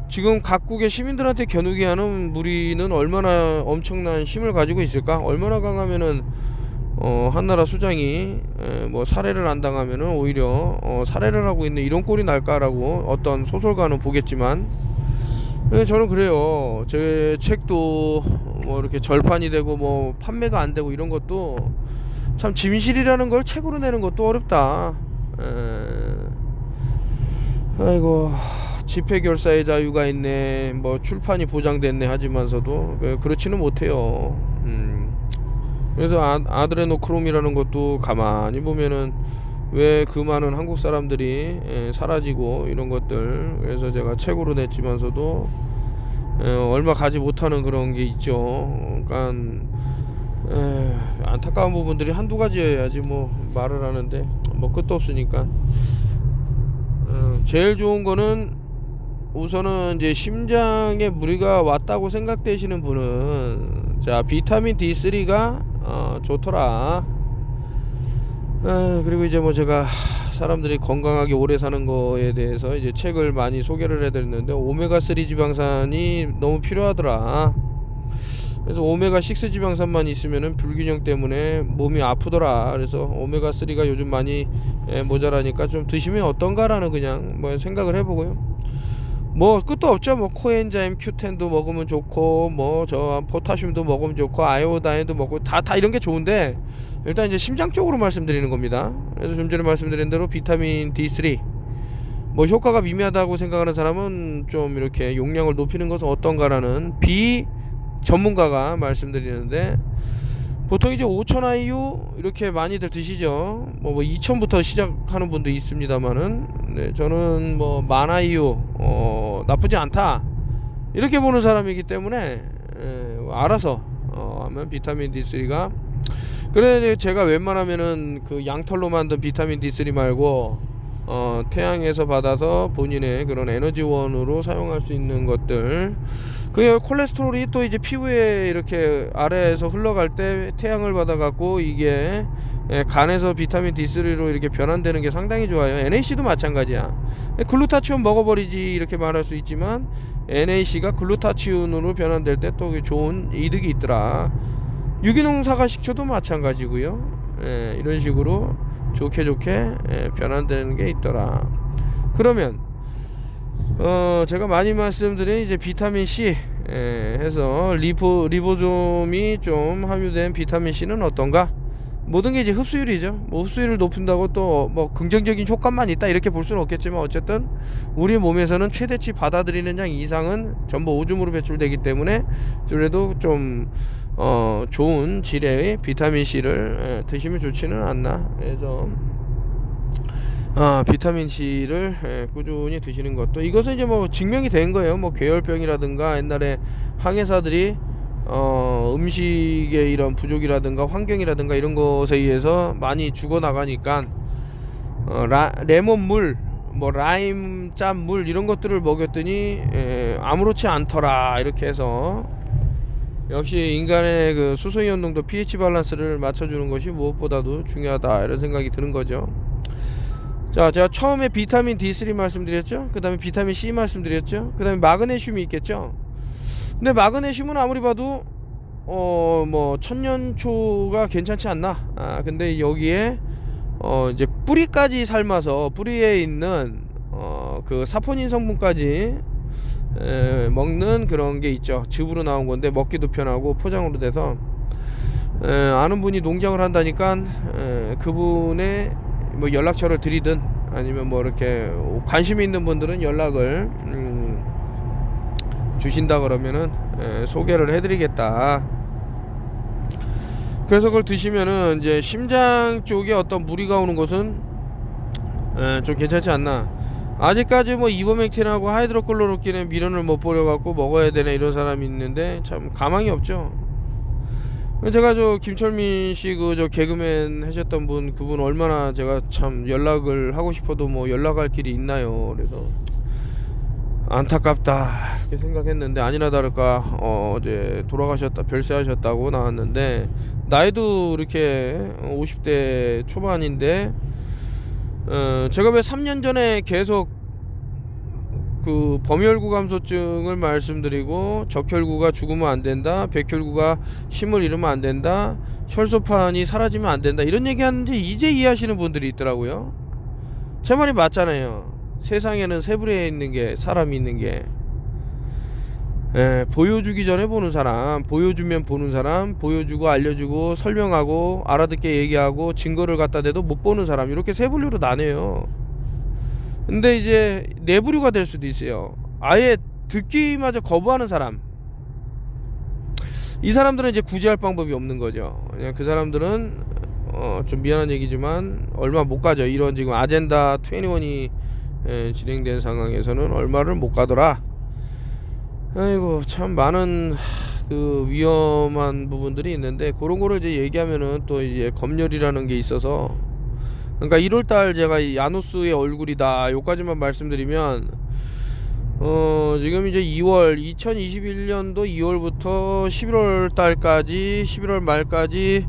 지금 각국의 시민들한테 겨누게 하는 무리는 얼마나 엄청난 힘을 가지고 있을까? 얼마나 강하면은 한나라 수장이 뭐 살해를 안 당하면은 오히려 살해를 하고 있는 이런 꼴이 날까라고 어떤 소설가는 보겠지만, 저는 그래요. 제 책도 뭐 이렇게 절판이 되고 뭐 판매가 안 되고 이런 것도 참 진실이라는 걸 책으로 내는 것도 어렵다. 아이고, 집회 결사의 자유가 있네, 뭐 출판이 보장됐네 하지만서도 그렇지는 못해요. 그래서 아드레노크롬이라는 것도 가만히 보면은 왜 그 많은 한국 사람들이 사라지고 이런 것들, 그래서 제가 책으로 냈지만서도 얼마 가지 못하는 그런 게 있죠. 그러니까 안타까운 부분들이 한두 가지여야지 뭐 말을 하는데 뭐 끝도 없으니까. 제일 좋은 거는 우선은 이제 심장에 무리가 왔다고 생각되시는 분은 자 비타민 D3가 좋더라. 그리고 이제 뭐 제가 사람들이 건강하게 오래 사는 거에 대해서 이제 책을 많이 소개를 해드렸는데 오메가3 지방산이 너무 필요하더라. 그래서 오메가6 지방산만 있으면은 불균형 때문에 몸이 아프더라. 그래서 오메가3가 요즘 많이 모자라니까 좀 드시면 어떤가라는 그냥 뭐 생각을 해보고요. 뭐 끝도 없죠. 뭐 코엔자임 Q10도 먹으면 좋고 뭐 저 포타슘도 먹으면 좋고 아이오다인도 먹고 다 이런 게 좋은데 일단 이제 심장 쪽으로 말씀드리는 겁니다. 그래서 좀 전에 말씀드린 대로 비타민 D3 뭐 효과가 미미하다고 생각하는 사람은 좀 이렇게 용량을 높이는 것은 어떤가라는 전문가가 말씀드리는데 보통 이제 5,000IU 이렇게 많이들 드시죠. 뭐 2,000부터 시작하는 분도 있습니다만은 네, 저는 뭐 10,000IU 나쁘지 않다 이렇게 보는 사람이기 때문에 알아서 하면 비타민 D3가 그래 제가 웬만하면은 그 양털로 만든 비타민 D3 말고 태양에서 받아서 본인의 그런 에너지원으로 사용할 수 있는 것들 그 콜레스테롤이 또 이제 피부에 이렇게 아래에서 흘러갈 때 태양을 받아 갖고 이게 간에서 비타민 D3로 이렇게 변환되는 게 상당히 좋아요. NAC도 마찬가지야. 글루타치온 먹어버리지 이렇게 말할 수 있지만 NAC가 글루타치온으로 변환될 때 또 좋은 이득이 있더라. 유기농 사과 식초도 마찬가지고요. 이런 식으로 좋게 변환되는 게 있더라. 그러면 제가 많이 말씀드린 이제 비타민 C 해서 리보솜이 좀 함유된 비타민 C는 어떤가? 모든 게 이제 흡수율이죠. 뭐 흡수율을 높인다고 또 뭐 긍정적인 효과만 있다 이렇게 볼 수는 없겠지만 어쨌든 우리 몸에서는 최대치 받아들이는 양 이상은 전부 오줌으로 배출되기 때문에 그래도 좀 좋은 질의 비타민 C를 드시면 좋지는 않나. 그래서 비타민 C를 꾸준히 드시는 것도 이것은 이제 뭐 증명이 된 거예요. 뭐 괴혈병이라든가 옛날에 항해사들이 음식의 이런 부족이라든가 환경이라든가 이런 것에 의해서 많이 죽어나가니까 레몬물 뭐 라임 짠물 이런 것들을 먹였더니 아무렇지 않더라 이렇게 해서 역시 인간의 그 수소이온 농도 pH 밸런스를 맞춰주는 것이 무엇보다도 중요하다 이런 생각이 드는 거죠. 자, 제가 처음에 비타민 D3 말씀드렸죠. 그 다음에 비타민 C 말씀드렸죠. 그 다음에 마그네슘이 있겠죠. 근데 마그네슘은 아무리 봐도 뭐 천년초가 괜찮지 않나. 근데 여기에 이제 뿌리까지 삶아서 뿌리에 있는 그 사포닌 성분까지 먹는 그런 게 있죠. 즙으로 나온 건데 먹기도 편하고 포장으로 돼서 아는 분이 농장을 한다니까 그분의 뭐 연락처를 드리든 아니면 뭐 이렇게 관심 있는 분들은 연락을 주신다 그러면은 소개를 해드리겠다. 그래서 그걸 드시면은 이제 심장 쪽에 어떤 무리가 오는 것은 좀 괜찮지 않나. 아직까지 뭐 이버맥틴하고 하이드로클로로킨의 미련을 못 버려갖고 먹어야 되나 이런 사람이 있는데 참 가망이 없죠. 제가 저 김철민 씨 그 저 개그맨 하셨던 분 그분 얼마나 제가 참 연락을 하고 싶어도 뭐 연락할 길이 있나요. 그래서 안타깝다 이렇게 생각했는데 아니나 다를까 어제 돌아가셨다 별세하셨다고 나왔는데 나이도 이렇게 50대 초반인데 제가 왜 3년 전에 계속 그 범혈구 감소증을 말씀드리고 적혈구가 죽으면 안 된다, 백혈구가 힘을 잃으면 안 된다, 혈소판이 사라지면 안 된다 이런 얘기하는지 이제 이해하시는 분들이 있더라고요. 제 말이 맞잖아요. 세상에는 세 부류에 있는 게 사람이 있는 게 보여주기 전에 보는 사람, 보여주면 보는 사람, 보여주고 알려주고 설명하고 알아듣게 얘기하고 증거를 갖다 대도 못 보는 사람 이렇게 세 부류로 나뉘어요. 근데 이제 네 부류가 될 수도 있어요. 아예 듣기마저 거부하는 사람. 이 사람들은 이제 구제할 방법이 없는 거죠. 그냥 그 사람들은 좀 미안한 얘기지만 얼마 못 가죠. 이런 지금 아젠다 21이 진행된 상황에서는 얼마를 못 가더라. 아이고 참 많은 그 위험한 부분들이 있는데 그런 거를 이제 얘기하면은 또 이제 검열이라는 게 있어서, 그러니까 1월달 제가 이 야누스의 얼굴이다 요까지만 말씀드리면, 지금 이제 2021년도 2월부터 11월 달까지 11월 말까지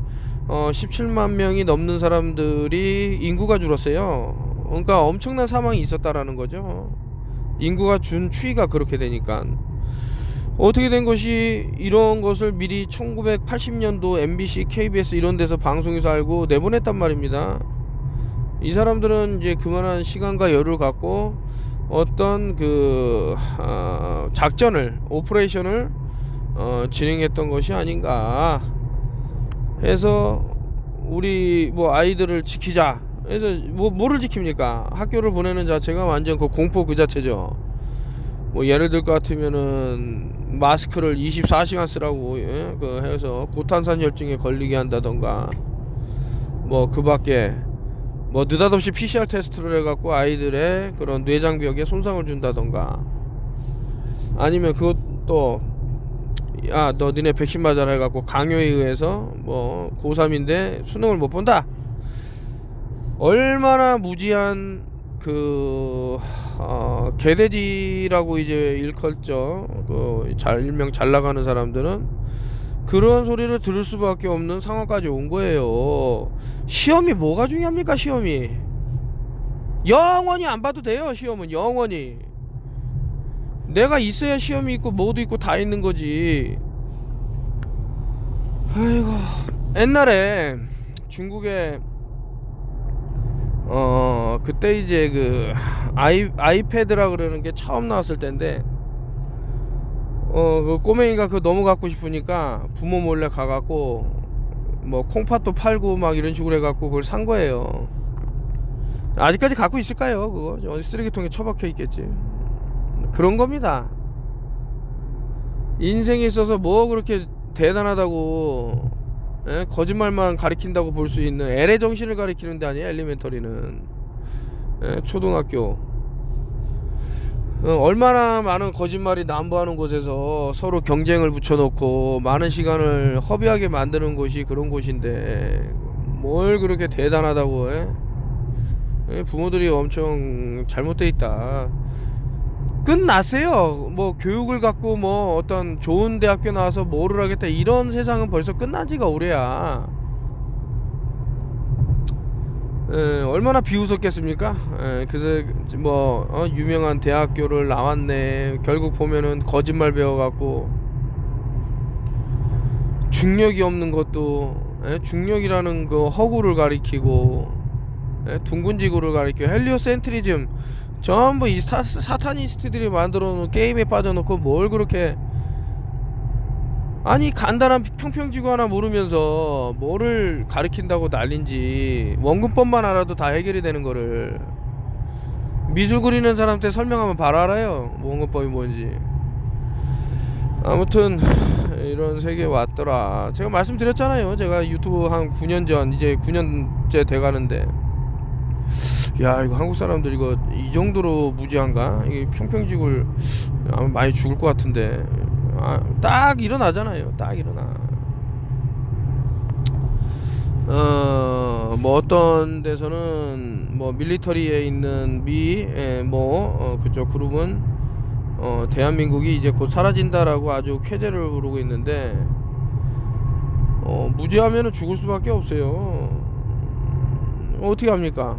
17만 명이 넘는 사람들이 인구가 줄었어요. 그러니까 엄청난 사망이 있었다라는 거죠. 인구가 준 추이가 그렇게 되니까. 어떻게 된 것이, 이런 것을 미리 1980년도 MBC, KBS 이런 데서 방송에서 알고 내보냈단 말입니다. 이 사람들은 이제 그만한 시간과 여유를 갖고 어떤 그 작전을, 오퍼레이션을 진행했던 것이 아닌가 해서, 우리 뭐 아이들을 지키자 해서 뭐를 지킵니까? 학교를 보내는 자체가 완전 그 공포 그 자체죠. 뭐 예를 들 것 같으면은 마스크를 24시간 쓰라고, 예? 그 해서 고탄산혈증에 걸리게 한다던가, 뭐 그 밖에 뭐 느닷없이 PCR 테스트를 해갖고 아이들의 그런 뇌장벽에 손상을 준다던가, 아니면 그것도, 야 너 니네 백신 맞아라 해갖고 강요에 의해서 뭐 고3인데 수능을 못 본다. 얼마나 무지한 그 개돼지라고 이제 일컬죠. 그 일명 잘 나가는 사람들은 그런 소리를 들을 수밖에 없는 상황까지 온 거예요. 시험이 뭐가 중요합니까? 시험이 영원히 안 봐도 돼요. 시험은 영원히 내가 있어야 시험이 있고 뭐도 있고 다 있는 거지. 아이고, 옛날에 중국에 그때 이제 그 아이패드라 그러는 게 처음 나왔을 때인데, 그 꼬맹이가 그거 너무 갖고 싶으니까 부모 몰래 가갖고 뭐 콩팥도 팔고 막 이런 식으로 해갖고 그걸 산 거예요. 아직까지 갖고 있을까요? 그거 어디 쓰레기통에 처박혀 있겠지. 그런 겁니다. 인생에 있어서 뭐 그렇게 대단하다고, 예? 거짓말만 가리킨다고 볼 수 있는 엘의 정신을 가리키는 데 아니에요. 엘리멘터리는, 예? 초등학교. 얼마나 많은 거짓말이 난무하는 곳에서 서로 경쟁을 붙여놓고 많은 시간을 허비하게 만드는 곳이 그런 곳인데, 뭘 그렇게 대단하다고, 예? 예? 부모들이 엄청 잘못돼 있다. 끝났어요. 뭐 교육을 갖고 뭐 어떤 좋은 대학교 나와서 뭐를 하겠다 이런 세상은 벌써 끝난 지가 오래야. 얼마나 비웃었겠습니까? 그래서 뭐 유명한 대학교를 나왔네. 결국 보면은 거짓말 배워갖고 중력이 없는 것도, 중력이라는 그 허구를 가리키고, 둥근 지구를 가리키고, 헬리오센트리즘, 전부 이 사타니스트들이 만들어 놓은 게임에 빠져놓고 뭘 그렇게, 아니 간단한 평평지구 하나 모르면서 뭐를 가리킨다고 난린지. 원근법만 알아도 다 해결이 되는 거를 미술 그리는 사람한테 설명하면 바로 알아요, 원근법이 뭔지. 아무튼 이런 세계에 왔더라. 제가 말씀드렸잖아요. 제가 유튜브 한 9년 전, 이제 9년째 돼가는데, 야 이거 한국 사람들 이거 이 정도로 무지한가? 이게 평평지구를 아마 많이 죽을 것 같은데, 딱 일어나잖아요. 딱 일어나. 뭐 어떤 데서는 뭐 밀리터리에 있는 그쪽 그룹은 대한민국이 이제 곧 사라진다라고 아주 쾌재를 부르고 있는데, 무지하면은 죽을 수밖에 없어요. 어떻게 합니까?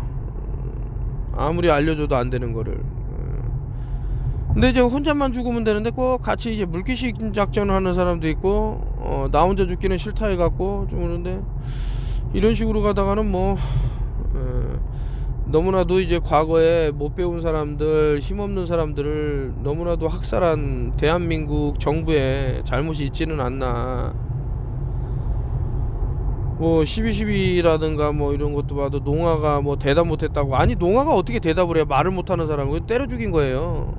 아무리 알려줘도 안 되는 거를. 근데 이제 혼자만 죽으면 되는데 꼭 같이 이제 물귀신 작전을 하는 사람도 있고, 나 혼자 죽기는 싫다 해갖고 좀 그런데, 이런 식으로 가다가는 뭐 너무나도 이제 과거에 못 배운 사람들, 힘없는 사람들을 너무나도 학살한 대한민국 정부의 잘못이 있지는 않나. 뭐 12.12라든가 뭐 이런 것도 봐도 농아가 뭐 대답 못했다고. 아니 농아가 어떻게 대답을 해? 말을 못하는 사람을 때려 죽인 거예요.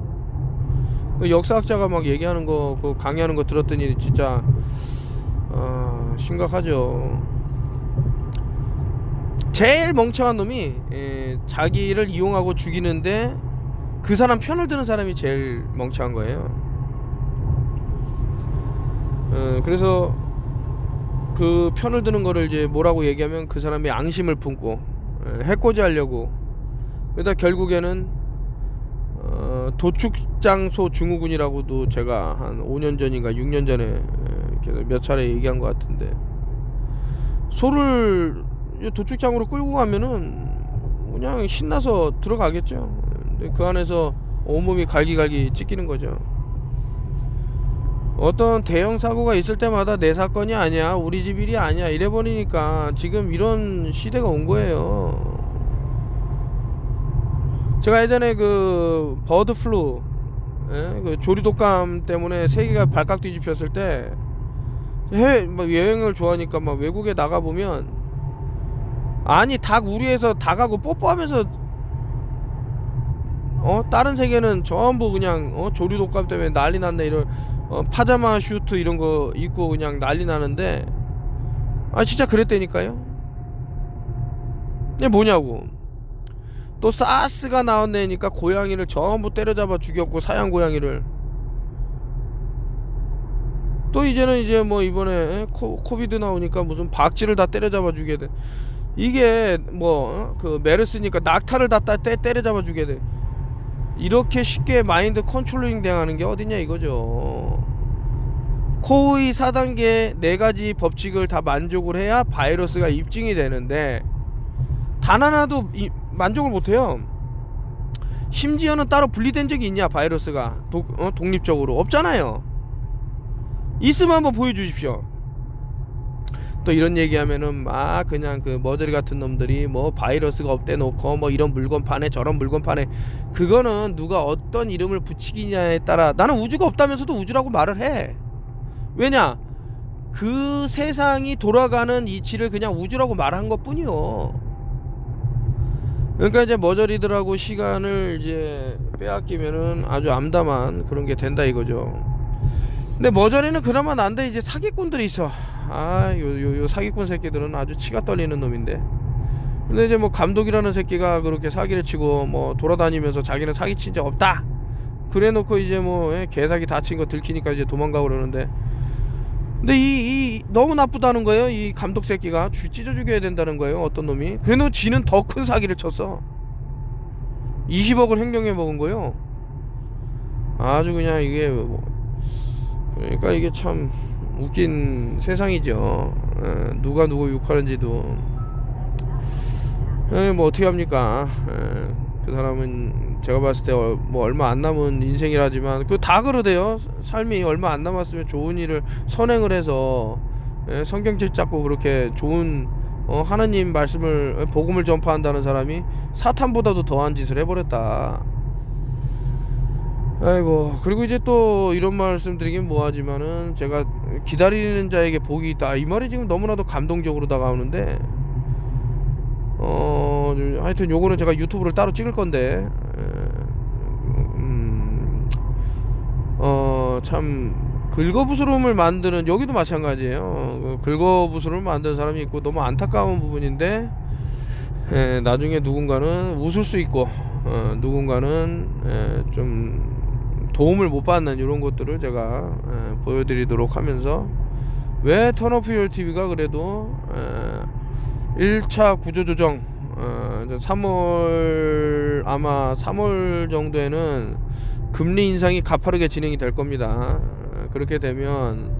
그 역사학자가 막 얘기하는 거, 그 강의하는 거 들었더니 진짜 심각하죠. 제일 멍청한 놈이 자기를 이용하고 죽이는데 그 사람 편을 드는 사람이 제일 멍청한 거예요. 그래서 그 편을 드는 거를 이제 뭐라고 얘기하면 그 사람이 앙심을 품고 해코지하려고, 그러다 결국에는 도축장소 증후군이라고도 제가 한 5년 전인가 6년 전에 이렇게 몇 차례 얘기한 것 같은데, 소를 도축장으로 끌고 가면은 그냥 신나서 들어가겠죠. 근데 그 안에서 온몸이 갈기갈기 찢기는 거죠. 어떤 대형 사고가 있을 때마다 내 사건이 아니야, 우리 집 일이 아니야, 이래버리니까 지금 이런 시대가 온 거예요. 제가 예전에 그 버드 플루, 그 조류독감 때문에 세계가 발칵 뒤집혔을 때 해외 여행을 좋아하니까 막 외국에 나가 보면, 아니 닭 우리에서 닭하고 뽀뽀하면서 다른 세계는 전부 그냥 조류독감 때문에 난리 났네, 이런 파자마 슈트 이런 거 입고 그냥 난리 나는데, 진짜 그랬다니까요. 이게 뭐냐고. 또 사스가 나왔네니까 고양이를 전부 때려잡아 죽였고, 사양 고양이를. 또 이제는 뭐 이번에 코비드 나오니까 무슨 박쥐를 다 때려잡아 주게 돼. 이게 뭐 그 메르스니까 낙타를 다 때려잡아 주게 돼. 이렇게 쉽게 마인드 컨트롤링 당하는 게 어디냐 이거죠. 코의 4단계 4가지 법칙을 다 만족을 해야 바이러스가 입증이 되는데, 단 하나도 만족을 못해요. 심지어는 따로 분리된 적이 있냐, 바이러스가 독립적으로 없잖아요. 있으면 한번 보여주십시오. 또 이런 얘기하면은 막 그냥 그 머저리 같은 놈들이 뭐 바이러스가 없대 놓고 뭐 이런 물건 파네 저런 물건 파네. 그거는 누가 어떤 이름을 붙이기냐에 따라, 나는 우주가 없다면서도 우주라고 말을 해. 왜냐, 그 세상이 돌아가는 이치를 그냥 우주라고 말한 것 뿐이요. 그러니까 이제 머저리들하고 시간을 이제 빼앗기면은 아주 암담한 그런 게 된다 이거죠. 근데 머저리는 그나마 난데, 이제 사기꾼들이 있어. 요 사기꾼 새끼들은 아주 치가 떨리는 놈인데. 근데 이제 뭐 감독이라는 새끼가 그렇게 사기를 치고 뭐 돌아다니면서 자기는 사기 친 적 없다 그래 놓고 이제 뭐 개사기 다 친 거 들키니까 이제 도망가고 그러는데, 근데 이 너무 나쁘다는 거예요. 이 감독 새끼가 찢어 죽여야 된다는 거예요, 어떤 놈이. 그래 놓고 지는 더 큰 사기를 쳤어. 20억을 횡령해 먹은 거예요. 아주 그냥 이게 그러니까 이게 참 웃긴 세상이죠. 누가 누구 욕하는지도 뭐 어떻게 합니까. 그 사람은 제가 봤을 때 뭐 얼마 안 남은 인생이라지만 그 다 그러대요. 삶이 얼마 안 남았으면 좋은 일을 선행을 해서 성경책 잡고 그렇게 좋은 하나님 말씀을 복음을 전파한다는 사람이 사탄보다도 더한 짓을 해버렸다. 아이고, 그리고 이제 또 이런 말씀 드리긴 뭐하지만은, 제가 기다리는 자에게 복이 있다, 이 말이 지금 너무나도 감동적으로 다가오는데, 하여튼 요거는 제가 유튜브를 따로 찍을 건데, 참 긁어부스럼을 만드는, 여기도 마찬가지예요. 긁어부스럼을 만드는 사람이 있고 너무 안타까운 부분인데, 나중에 누군가는 웃을 수 있고 누군가는 좀 도움을 못 받는 이런 것들을 제가 보여드리도록 하면서, 왜 턴오프 TV가 그래도 1차 구조조정 3월 아마 3월 정도에는 금리 인상이 가파르게 진행이 될 겁니다. 그렇게 되면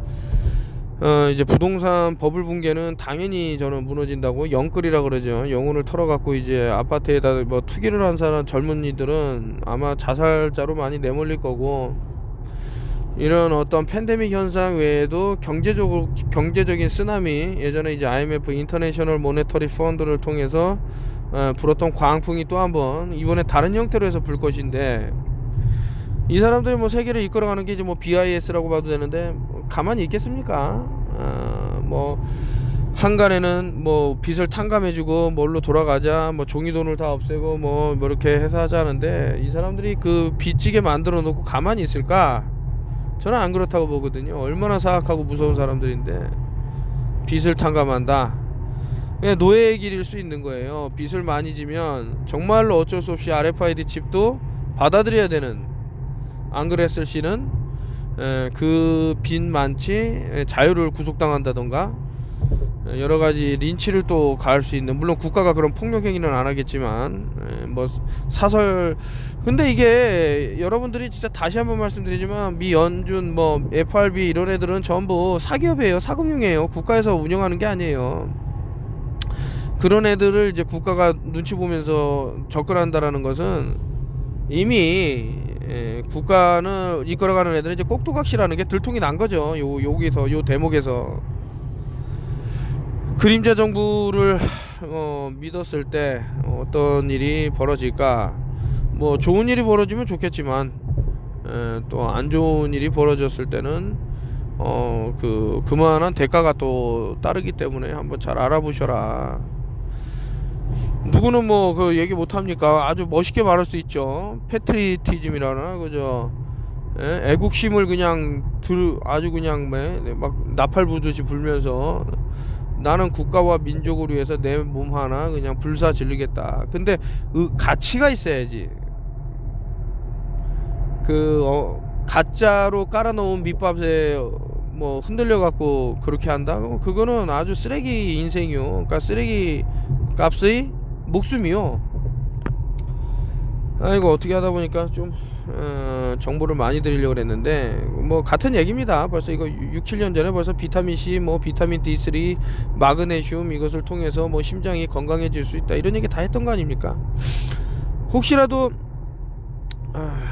이제 부동산 버블 붕괴는 당연히 저는 무너진다고, 영끌이라 그러죠. 영혼을 털어갖고 이제 아파트에다 뭐 투기를 한 사람 젊은이들은 아마 자살자로 많이 내몰릴 거고, 이런 어떤 팬데믹 현상 외에도 경제적인 쓰나미, 예전에 이제 IMF 인터내셔널 모네터리 펀드를 통해서 불었던 광풍이 또 한번 이번에 다른 형태로 해서 불 것인데, 이 사람들이 뭐 세계를 이끌어가는 게 이제 뭐 BIS라고 봐도 되는데, 가만히 있겠습니까? 뭐 한간에는 뭐 빚을 탕감해주고 뭘로 돌아가자, 뭐 종이돈을 다 없애고 뭐 이렇게 해서 하자는데, 이 사람들이 그 빚지게 만들어 놓고 가만히 있을까? 저는 안 그렇다고 보거든요. 얼마나 사악하고 무서운 사람들인데 빚을 탕감한다. 그냥 노예의 길일 수 있는 거예요. 빚을 많이 지면 정말로 어쩔 수 없이 RFID 칩도 받아들여야 되는, 안 그랬을 시는 그 빚만치 자유를 구속당한다던가 여러 가지 린치를 또 가할 수 있는, 물론 국가가 그런 폭력 행위는 안 하겠지만 뭐 사설. 근데 이게 여러분들이 진짜 다시 한번 말씀드리지만 미 연준 뭐 FRB 이런 애들은 전부 사기업이에요. 사금융이에요. 국가에서 운영하는 게 아니에요. 그런 애들을 이제 국가가 눈치 보면서 접근한다라는 것은 이미 국가는 이끌어가는 애들은 이제 꼭두각시라는 게 들통이 난 거죠. 여기서 요 대목에서 그림자 정부를 믿었을 때 어떤 일이 벌어질까? 뭐 좋은 일이 벌어지면 좋겠지만 또 안 좋은 일이 벌어졌을 때는 그만한 대가가 또 따르기 때문에 한번 잘 알아보셔라. 누구는 뭐 그 얘기 못 합니까? 아주 멋있게 말할 수 있죠. 패트리티즘이라나 그죠? 애국심을 그냥 아주 그냥 막 나팔 부듯이 불면서 나는 국가와 민족을 위해서 내 몸 하나 그냥 불사 지르겠다. 근데 가치가 있어야지. 가짜로 깔아놓은 밑밥에 뭐 흔들려 갖고 그렇게 한다? 그거는 아주 쓰레기 인생이요. 그러니까 쓰레기 값의 목숨이요. 아이고 어떻게 하다 보니까 좀 정보를 많이 드리려고 그랬는데 뭐 같은 얘기입니다. 벌써 이거 6, 7년 전에 벌써 비타민C 뭐 비타민 D3 마그네슘 이것을 통해서 뭐 심장이 건강해질 수 있다 이런 얘기 다 했던 거 아닙니까? 혹시라도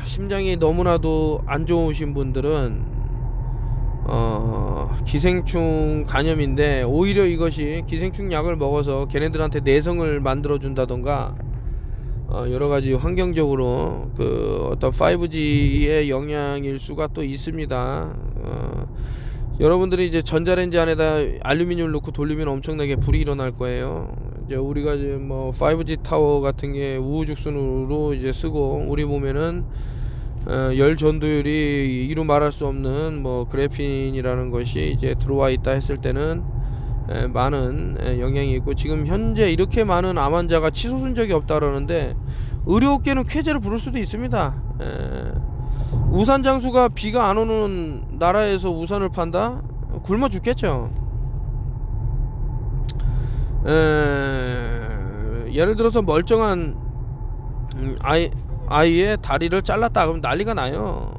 심장이 너무나도 안 좋으신 분들은 기생충 간염인데 오히려 이것이 기생충 약을 먹어서 걔네들한테 내성을 만들어 준다던가 여러가지 환경적으로 그 어떤 5G의 영향일 수가 또 있습니다. 여러분들이 이제 전자레인지 안에다 알루미늄을 넣고 돌리면 엄청나게 불이 일어날 거예요. 이제 우리가 이제 뭐 5G 타워 같은 게 우후죽순으로 이제 쓰고 우리 몸에는 열 전도율이 이루 말할 수 없는 뭐 그래핀이라는 것이 이제 들어와 있다 했을 때는 많은 영향이 있고, 지금 현재 이렇게 많은 암 환자가 치솟은 적이 없다 그러는데 의료업계는 쾌재를 부를 수도 있습니다. 우산 장수가 비가 안 오는 나라에서 우산을 판다? 굶어 죽겠죠. 예를 들어서 멀쩡한 아이의 다리를 잘랐다 그러면 난리가 나요.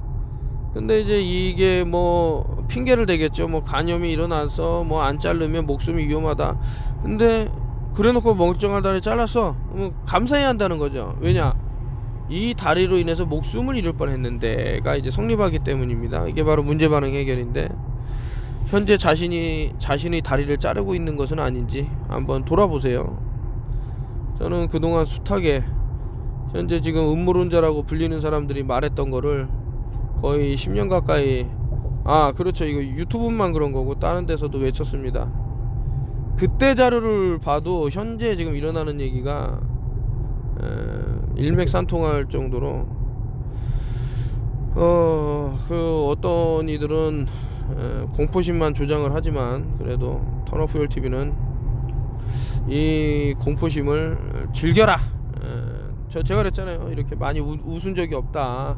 근데 이제 이게 뭐 핑계를 대겠죠. 뭐 간염이 일어나서 뭐 안 자르면 목숨이 위험하다. 근데 그래놓고 멀쩡한 다리 잘랐어. 감사해야 한다는 거죠. 왜냐? 이 다리로 인해서 목숨을 잃을 뻔했는데가 이제 성립하기 때문입니다. 이게 바로 문제 반응 해결인데, 현재 자신의 다리를 자르고 있는 것은 아닌지 한번 돌아보세요. 저는 그동안 숱하게 현재 지금 음모론자라고 불리는 사람들이 말했던 거를 거의 10년 가까이, 그렇죠, 이거 유튜브만 그런 거고 다른 데서도 외쳤습니다. 그때 자료를 봐도 현재 지금 일어나는 얘기가 일맥상통할 정도로 어떤 이들은 공포심만 조장을 하지만 그래도 턴오프열TV는 이 공포심을 즐겨라. 제가 그랬잖아요. 이렇게 많이 웃은 적이 없다.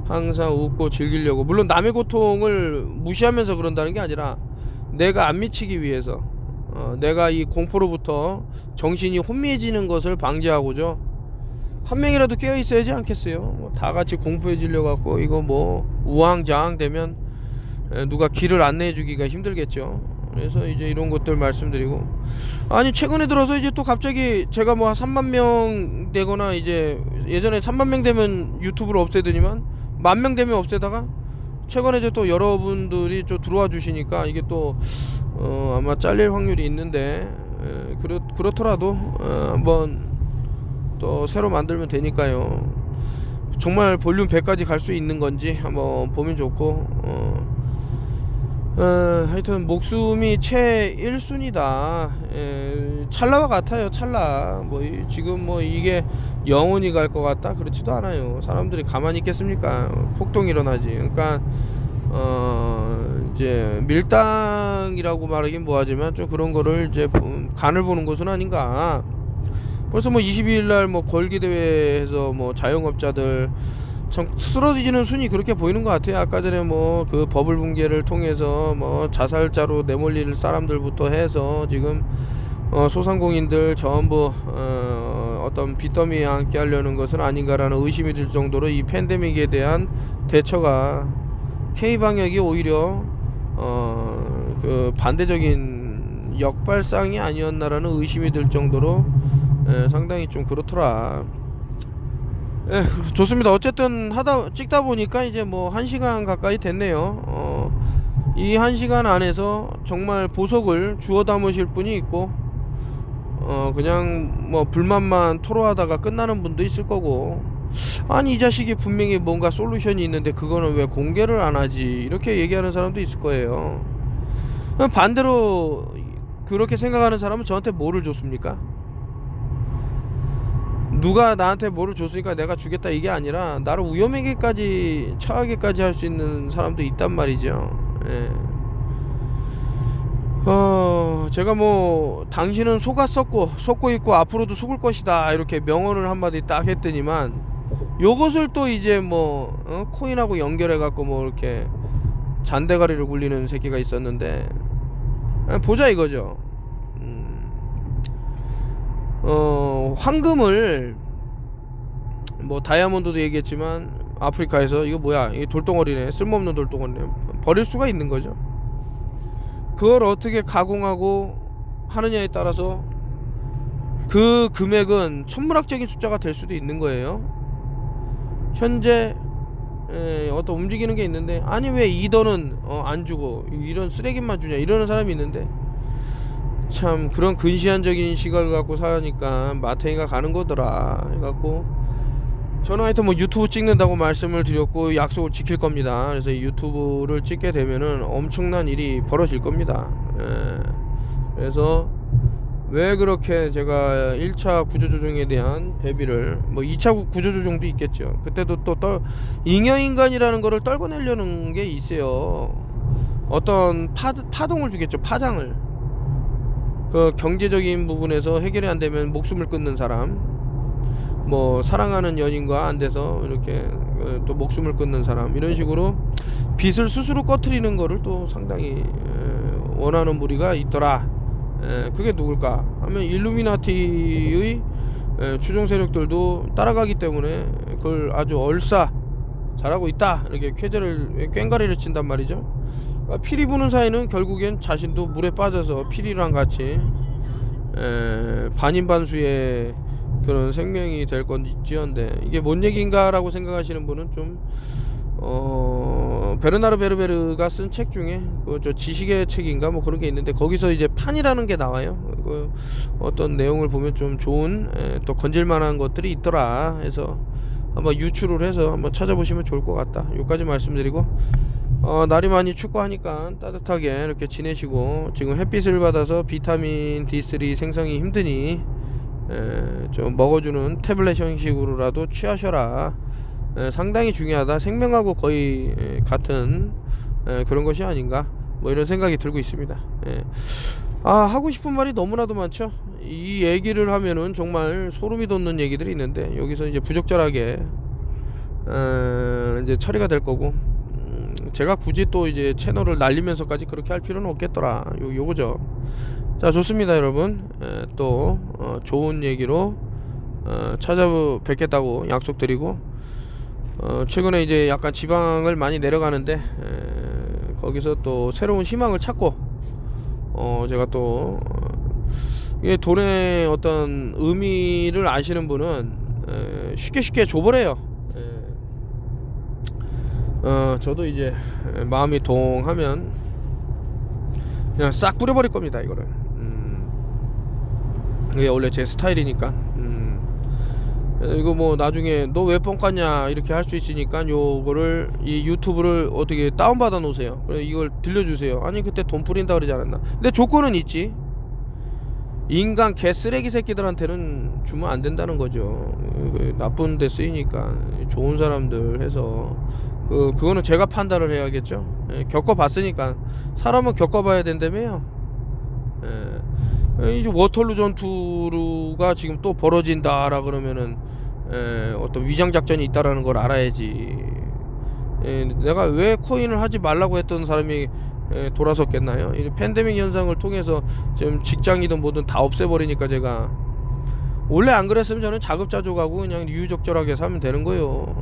항상 웃고 즐기려고. 물론 남의 고통을 무시하면서 그런다는 게 아니라 내가 안 미치기 위해서, 내가 이 공포로부터 정신이 혼미해지는 것을 방지하고죠. 한 명이라도 깨어 있어야지 않겠어요? 뭐 다 같이 공포해지려 갖고 이거 뭐 우왕좌왕 되면 누가 길을 안내해 주기가 힘들겠죠. 그래서 이제 이런 것들 말씀드리고, 아니 최근에 들어서 이제 또 갑자기 제가 뭐 3만 명 되거나, 이제 예전에 3만 명 되면 유튜브를 없애더니만 10,000명 되면 없애다가 최근에 이제 또 여러분들이 좀 들어와 주시니까 이게 또 아마 잘릴 확률이 있는데, 그렇더라도 한번 또 새로 만들면 되니까요. 정말 볼륨 100까지 갈 수 있는 건지 한번 보면 좋고, 하여튼 목숨이 최 1순위다. 찰나와 같아요. 찰나. 뭐 지금 뭐 이게 영원히 갈 것 같다? 그렇지도 않아요. 사람들이 가만히 있겠습니까? 폭동이 일어나지. 그러니까 이제 밀당이라고 말하긴 뭐하지만 좀 그런 거를 이제 간을 보는 것은 아닌가. 벌써 뭐 22일날 뭐 걸기 대회에서 뭐 자영업자들 참 쓰러지는 순이 그렇게 보이는 것 같아요. 아까 전에 뭐 그 버블 붕괴를 통해서 뭐 자살자로 내몰릴 사람들부터 해서 지금 소상공인들 전부 어떤 빚더미에 앉게 하려는 것은 아닌가라는 의심이 들 정도로 이 팬데믹에 대한 대처가 K방역이 오히려 그 반대적인 역발상이 아니었나라는 의심이 들 정도로 상당히 좀 그렇더라. 좋습니다. 어쨌든 찍다 보니까 이제 뭐 1시간 가까이 됐네요. 이 1시간 안에서 정말 보석을 주워 담으실 분이 있고 그냥 뭐 불만만 토로하다가 끝나는 분도 있을 거고, 아니 이 자식이 분명히 뭔가 솔루션이 있는데 그거는 왜 공개를 안 하지, 이렇게 얘기하는 사람도 있을 거예요. 반대로 그렇게 생각하는 사람은 저한테 뭐를 줬습니까? 누가 나한테 뭐를 줬으니까 내가 주겠다 이게 아니라 나를 위험하게까지 처하게까지 할 수 있는 사람도 있단 말이죠. 제가 뭐 당신은 속고 있고 앞으로도 속을 것이다 이렇게 명언을 한마디 딱 했더니만, 요것을 또 이제 뭐 코인하고 연결해 갖고 뭐 이렇게 잔대가리를 굴리는 새끼가 있었는데, 보자 이거죠. 황금을 뭐 다이아몬드도 얘기했지만 아프리카에서 이거 뭐야, 이게 돌덩어리네, 쓸모없는 돌덩어리네, 버릴 수가 있는 거죠. 그걸 어떻게 가공하고 하느냐에 따라서 그 금액은 천문학적인 숫자가 될 수도 있는 거예요. 현재 어떤 움직이는 게 있는데, 아니 왜 이더는 안 주고 이런 쓰레기만 주냐 이러는 사람이 있는데, 참 그런 근시안적인 시각을 갖고 사니까 마탱이가 가는 거더라 해갖고, 저는 하여튼 뭐 유튜브 찍는다고 말씀을 드렸고 약속을 지킬 겁니다. 그래서 이 유튜브를 찍게 되면은 엄청난 일이 벌어질 겁니다. 그래서 왜 그렇게 제가 1차 구조조정에 대한 대비를, 뭐 2차 구조조정도 있겠죠. 그때도 또 잉여인간이라는 거를 떨궈내려는 게 있어요. 어떤 파동을 주겠죠. 파장을. 그 경제적인 부분에서 해결이 안 되면 목숨을 끊는 사람, 뭐 사랑하는 연인과 안 돼서 이렇게 또 목숨을 끊는 사람, 이런 식으로 빚을 스스로 꺼트리는 거를 또 상당히 원하는 무리가 있더라. 그게 누굴까 하면 일루미나티의 추종 세력들도 따라가기 때문에 그걸 아주 얼싸 잘하고 있다, 이렇게 꽹과리를 친단 말이죠. 피리 부는 사이는 결국엔 자신도 물에 빠져서 피리랑 같이 반인반수의 그런 생명이 될 건지언데, 이게 뭔 얘기인가 라고 생각하시는 분은 좀 베르나르 베르베르가 쓴 책 중에 저 지식의 책인가 뭐 그런 게 있는데, 거기서 이제 판이라는 게 나와요. 그 어떤 내용을 보면 좀 좋은 또 건질만한 것들이 있더라 해서 한번 유추를 해서 한번 찾아보시면 좋을 것 같다. 여기까지 말씀드리고, 날이 많이 춥고 하니까 따뜻하게 이렇게 지내시고, 지금 햇빛을 받아서 비타민 D3 생성이 힘드니 좀 먹어주는 태블릿 형식으로라도 취하셔라. 상당히 중요하다. 생명하고 거의 같은 그런 것이 아닌가, 뭐 이런 생각이 들고 있습니다. 하고 싶은 말이 너무나도 많죠. 이 얘기를 하면은 정말 소름이 돋는 얘기들이 있는데, 여기서 이제 부적절하게 이제 처리가 될 거고, 제가 굳이 또 이제 채널을 날리면서까지 그렇게 할 필요는 없겠더라. 요거죠. 자, 좋습니다 여러분. 또 좋은 얘기로 찾아뵙겠다고 약속드리고, 최근에 이제 약간 지방을 많이 내려가는데 거기서 또 새로운 희망을 찾고, 제가 또 이게 돈의 어떤 의미를 아시는 분은 쉽게 줘버려요. 저도 이제 마음이 동하면 그냥 싹 뿌려버릴 겁니다 이거를. 이게 원래 제 스타일이니까. 이거 뭐 나중에 너 왜 뻥까냐 이렇게 할 수 있으니까 요거를, 이 유튜브를 어떻게 다운받아 놓으세요. 그래 이걸 들려주세요. 아니 그때 돈 뿌린다 그러지 않았나. 근데 조건은 있지. 인간 개쓰레기 새끼들한테는 주면 안 된다는 거죠. 나쁜 데 쓰이니까. 좋은 사람들 해서 그거는 제가 판단을 해야겠죠. 겪어봤으니까. 사람은 겪어봐야 된다며요. 이제 워털루 전투가 지금 또 벌어진다라 그러면은 어떤 위장 작전이 있다라는 걸 알아야지. 내가 왜 코인을 하지 말라고 했던 사람이 돌아섰겠나요? 이 팬데믹 현상을 통해서 지금 직장이든 뭐든 다 없애버리니까 제가 원래 안 그랬으면 저는 자급자족하고 그냥 유유적절하게 살면 되는 거예요.